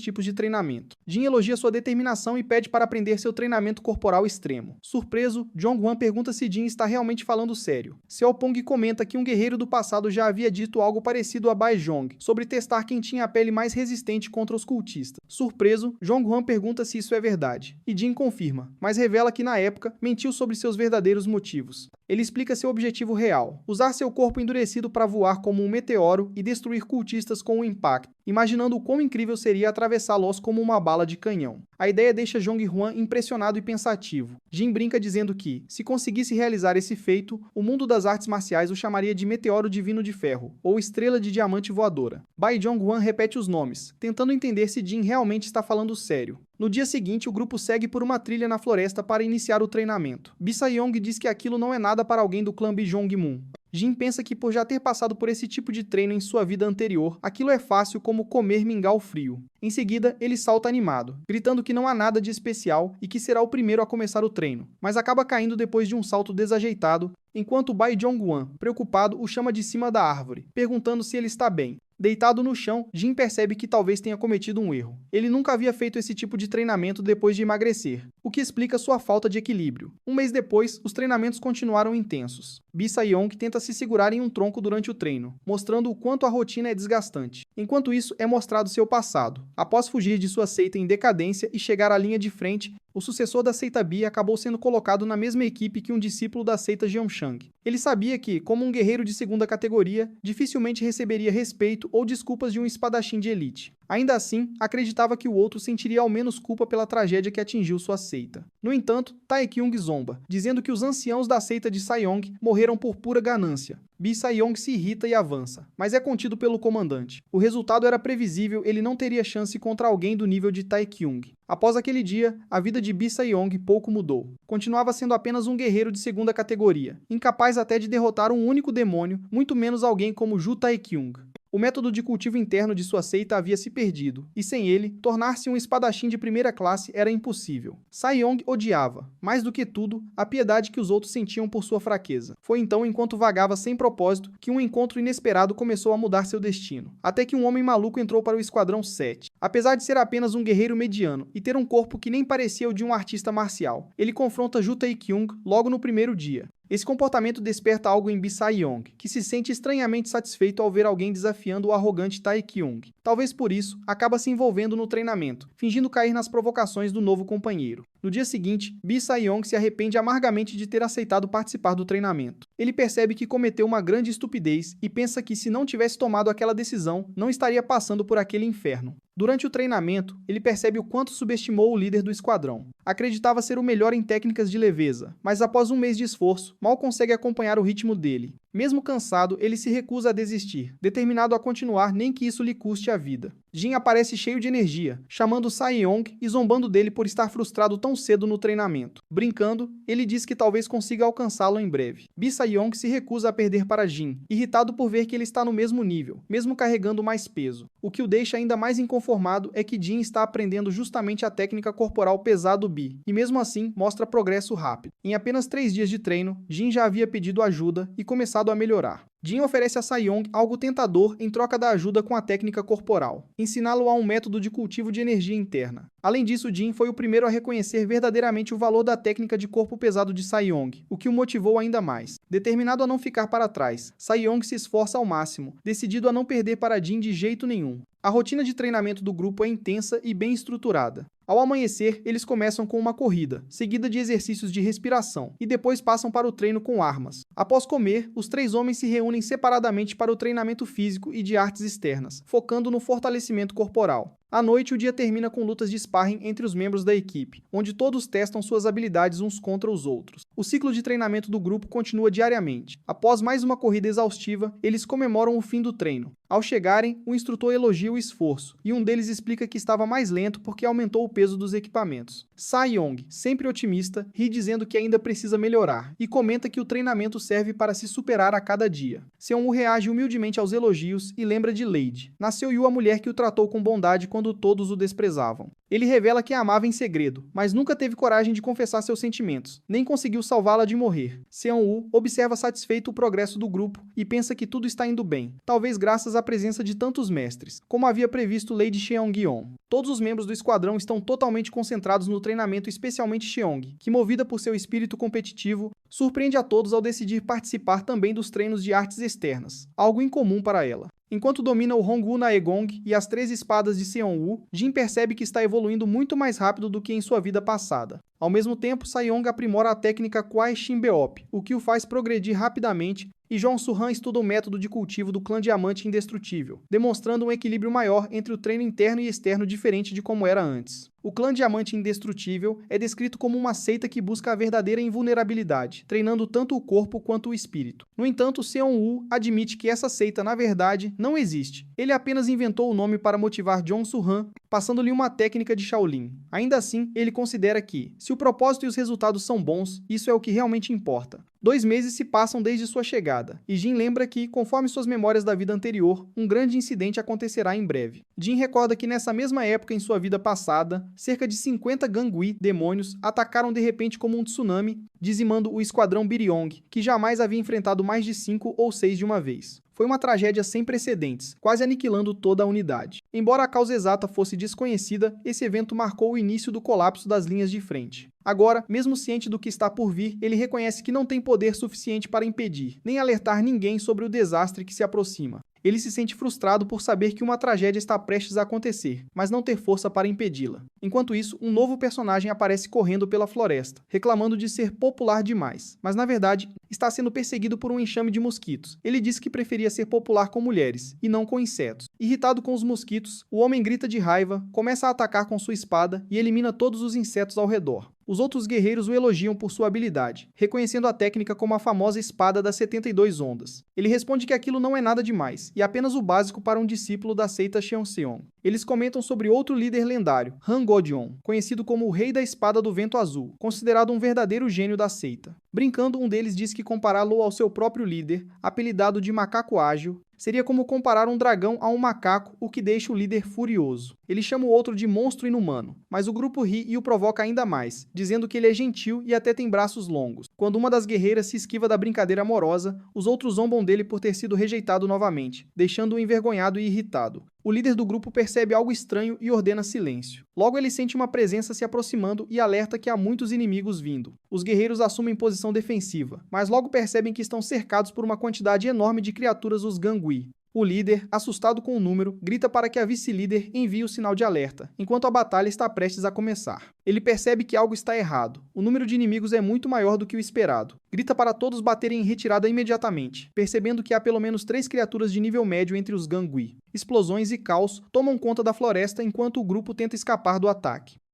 tipos de treinamento. Jin elogia sua determinação e pede para aprender seu treinamento corporal extremo. Surpreso, Jongwon pergunta se Jin está realmente falando sério. Seolpung comenta que um guerreiro do passado já havia dito algo parecido a Baejong, sobre testar quem tinha a pele mais resistente contra os cultistas. Surpreso, Jongwon pergunta se isso é verdade, e Jin confirma, mas revela que na época mentiu sobre seus verdadeiros motivos. Ele explica seu objetivo real: usar seu corpo endurecido para voar como um meteoro e destruir cultistas com um impacto, imaginando o quão incrível seria atravessá-los como uma bala de canhão. A ideia deixa Jongwon impressionado e pensativo. Jin brinca dizendo que, se conseguisse realizar esse feito, o mundo das artes marciais o chamaria de Meteoro Divino de Ferro, ou Estrela de Diamante Voadora. Bae Jongwon repete os nomes, tentando entender se Jin realmente está falando sério. No dia seguinte, o grupo segue por uma trilha na floresta para iniciar o treinamento. Bi-Sayong diz que aquilo não é nada para alguém do clã Bjongmun. Jin pensa que por já ter passado por esse tipo de treino em sua vida anterior, aquilo é fácil como comer mingau frio. Em seguida, ele salta animado, gritando que não há nada de especial e que será o primeiro a começar o treino, mas acaba caindo depois de um salto desajeitado, enquanto Bae Jongwon, preocupado, o chama de cima da árvore, perguntando se ele está bem. Deitado no chão, Jin percebe que talvez tenha cometido um erro. Ele nunca havia feito esse tipo de treinamento depois de emagrecer, o que explica sua falta de equilíbrio. Um mês depois, os treinamentos continuaram intensos. Bi-Sayong tenta se segurar em um tronco durante o treino, mostrando o quanto a rotina é desgastante. Enquanto isso, é mostrado seu passado. Após fugir de sua seita em decadência e chegar à linha de frente, o sucessor da seita Bi acabou sendo colocado na mesma equipe que um discípulo da seita Jeonshang. Ele sabia que, como um guerreiro de segunda categoria, dificilmente receberia respeito ou desculpas de um espadachim de elite. Ainda assim, acreditava que o outro sentiria ao menos culpa pela tragédia que atingiu sua seita. No entanto, Taekyung zomba, dizendo que os anciãos da seita de Sayong morreram por pura ganância. Bi-Sayong se irrita e avança, mas é contido pelo comandante. O resultado era previsível, ele não teria chance contra alguém do nível de Taekyung. Após aquele dia, a vida de Bi-Sayong pouco mudou. Continuava sendo apenas um guerreiro de segunda categoria, incapaz até de derrotar um único demônio, muito menos alguém como Ju Taekyung. O método de cultivo interno de sua seita havia se perdido, e sem ele, tornar-se um espadachim de primeira classe era impossível. Sayong odiava, mais do que tudo, a piedade que os outros sentiam por sua fraqueza. Foi então, enquanto vagava sem propósito, que um encontro inesperado começou a mudar seu destino. Até que um homem maluco entrou para o Esquadrão 7. Apesar de ser apenas um guerreiro mediano e ter um corpo que nem parecia o de um artista marcial, ele confronta Ju Taekyung logo no primeiro dia. Esse comportamento desperta algo em Bi-Sayong, que se sente estranhamente satisfeito ao ver alguém desafiando o arrogante Taekyung. Talvez por isso, acaba se envolvendo no treinamento, fingindo cair nas provocações do novo companheiro. No dia seguinte, Bi Sae-young se arrepende amargamente de ter aceitado participar do treinamento. Ele percebe que cometeu uma grande estupidez e pensa que se não tivesse tomado aquela decisão, não estaria passando por aquele inferno. Durante o treinamento, ele percebe o quanto subestimou o líder do esquadrão. Acreditava ser o melhor em técnicas de leveza, mas após um mês de esforço, mal consegue acompanhar o ritmo dele. Mesmo cansado, ele se recusa a desistir, determinado a continuar nem que isso lhe custe a vida. Jin aparece cheio de energia, chamando Sae-young e zombando dele por estar frustrado tão cedo no treinamento. Brincando, ele diz que talvez consiga alcançá-lo em breve. Bi Sae-young se recusa a perder para Jin, irritado por ver que ele está no mesmo nível, mesmo carregando mais peso. O que o deixa ainda mais inconformado é que Jin está aprendendo justamente a técnica corporal pesada do Bi, e mesmo assim mostra progresso rápido. Em apenas 3 dias de treino, Jin já havia pedido ajuda e começado a melhorar. Jin oferece a Sae-young algo tentador em troca da ajuda com a técnica corporal, ensiná-lo a um método de cultivo de energia interna. Além disso, Jin foi o primeiro a reconhecer verdadeiramente o valor da técnica de corpo pesado de Sae-young, o que o motivou ainda mais. Determinado a não ficar para trás, Sae-young se esforça ao máximo, decidido a não perder para Jin de jeito nenhum. A rotina de treinamento do grupo é intensa e bem estruturada. Ao amanhecer, eles começam com uma corrida, seguida de exercícios de respiração, e depois passam para o treino com armas. Após comer, os 3 homens se reúnem separadamente para o treinamento físico e de artes externas, focando no fortalecimento corporal. À noite, o dia termina com lutas de sparring entre os membros da equipe, onde todos testam suas habilidades uns contra os outros. O ciclo de treinamento do grupo continua diariamente. Após mais uma corrida exaustiva, eles comemoram o fim do treino. Ao chegarem, o instrutor elogia o esforço, e um deles explica que estava mais lento porque aumentou o peso dos equipamentos. Sae-young, sempre otimista, ri dizendo que ainda precisa melhorar, e comenta que o treinamento serve para se superar a cada dia. Seon-woo reage humildemente aos elogios e lembra de Lady. Nasceu Yu, a mulher que o tratou com bondade quando todos o desprezavam. Ele revela que a amava em segredo, mas nunca teve coragem de confessar seus sentimentos, nem conseguiu salvá-la de morrer. Seon-woo observa satisfeito o progresso do grupo e pensa que tudo está indo bem, talvez graças à presença de tantos mestres, como havia previsto Lady Cheong-yeon. Todos os membros do esquadrão estão totalmente concentrados no treinamento, especialmente Cheong, que, movida por seu espírito competitivo, surpreende a todos ao decidir participar também dos treinos de artes externas, algo incomum para ela. Enquanto domina o Hongwu Naegong e as 3 espadas de Seon-woo, Jin percebe que está evoluindo muito mais rápido do que em sua vida passada. Ao mesmo tempo, Sae-young aprimora a técnica Kwai Shin-beop, o que o faz progredir rapidamente, e Jong Soo-han estuda o método de cultivo do clã Diamante Indestrutível, demonstrando um equilíbrio maior entre o treino interno e externo diferente de como era antes. O clã Diamante Indestrutível é descrito como uma seita que busca a verdadeira invulnerabilidade, treinando tanto o corpo quanto o espírito. No entanto, Seon-woo admite que essa seita, na verdade, não existe. Ele apenas inventou o nome para motivar Jong Soo-han, passando-lhe uma técnica de Shaolin. Ainda assim, ele considera que, se o propósito e os resultados são bons, isso é o que realmente importa. 2 meses se passam desde sua chegada, e Jin lembra que, conforme suas memórias da vida anterior, um grande incidente acontecerá em breve. Jin recorda que nessa mesma época em sua vida passada, cerca de 50 Gangui, demônios, atacaram de repente como um tsunami, dizimando o esquadrão Biryong, que jamais havia enfrentado mais de 5 ou 6 de uma vez. Foi uma tragédia sem precedentes, quase aniquilando toda a unidade. Embora a causa exata fosse desconhecida, esse evento marcou o início do colapso das linhas de frente. Agora, mesmo ciente do que está por vir, ele reconhece que não tem poder suficiente para impedir, nem alertar ninguém sobre o desastre que se aproxima. Ele se sente frustrado por saber que uma tragédia está prestes a acontecer, mas não ter força para impedi-la. Enquanto isso, um novo personagem aparece correndo pela floresta, reclamando de ser popular demais, mas na verdade está sendo perseguido por um enxame de mosquitos. Ele diz que preferia ser popular com mulheres, e não com insetos. Irritado com os mosquitos, o homem grita de raiva, começa a atacar com sua espada e elimina todos os insetos ao redor. Os outros guerreiros o elogiam por sua habilidade, reconhecendo a técnica como a famosa espada das 72 ondas. Ele responde que aquilo não é nada demais, e apenas o básico para um discípulo da seita Cheonseon. Eles comentam sobre outro líder lendário, Han Go-jeon, conhecido como o Rei da Espada do Vento Azul, considerado um verdadeiro gênio da seita. Brincando, um deles diz que compará-lo ao seu próprio líder, apelidado de Macaco Ágil, seria como comparar um dragão a um macaco, o que deixa o líder furioso. Ele chama o outro de monstro inumano, mas o grupo ri e o provoca ainda mais, dizendo que ele é gentil e até tem braços longos. Quando uma das guerreiras se esquiva da brincadeira amorosa, os outros zombam dele por ter sido rejeitado novamente, deixando-o envergonhado e irritado. O líder do grupo percebe algo estranho e ordena silêncio. Logo ele sente uma presença se aproximando e alerta que há muitos inimigos vindo. Os guerreiros assumem posição defensiva, mas logo percebem que estão cercados por uma quantidade enorme de criaturas os Gangui. O líder, assustado com o número, grita para que a vice-líder envie o sinal de alerta, enquanto a batalha está prestes a começar. Ele percebe que algo está errado. O número de inimigos é muito maior do que o esperado. Grita para todos baterem em retirada imediatamente, percebendo que há pelo menos 3 criaturas de nível médio entre os Gangui. Explosões e caos tomam conta da floresta enquanto o grupo tenta escapar do ataque.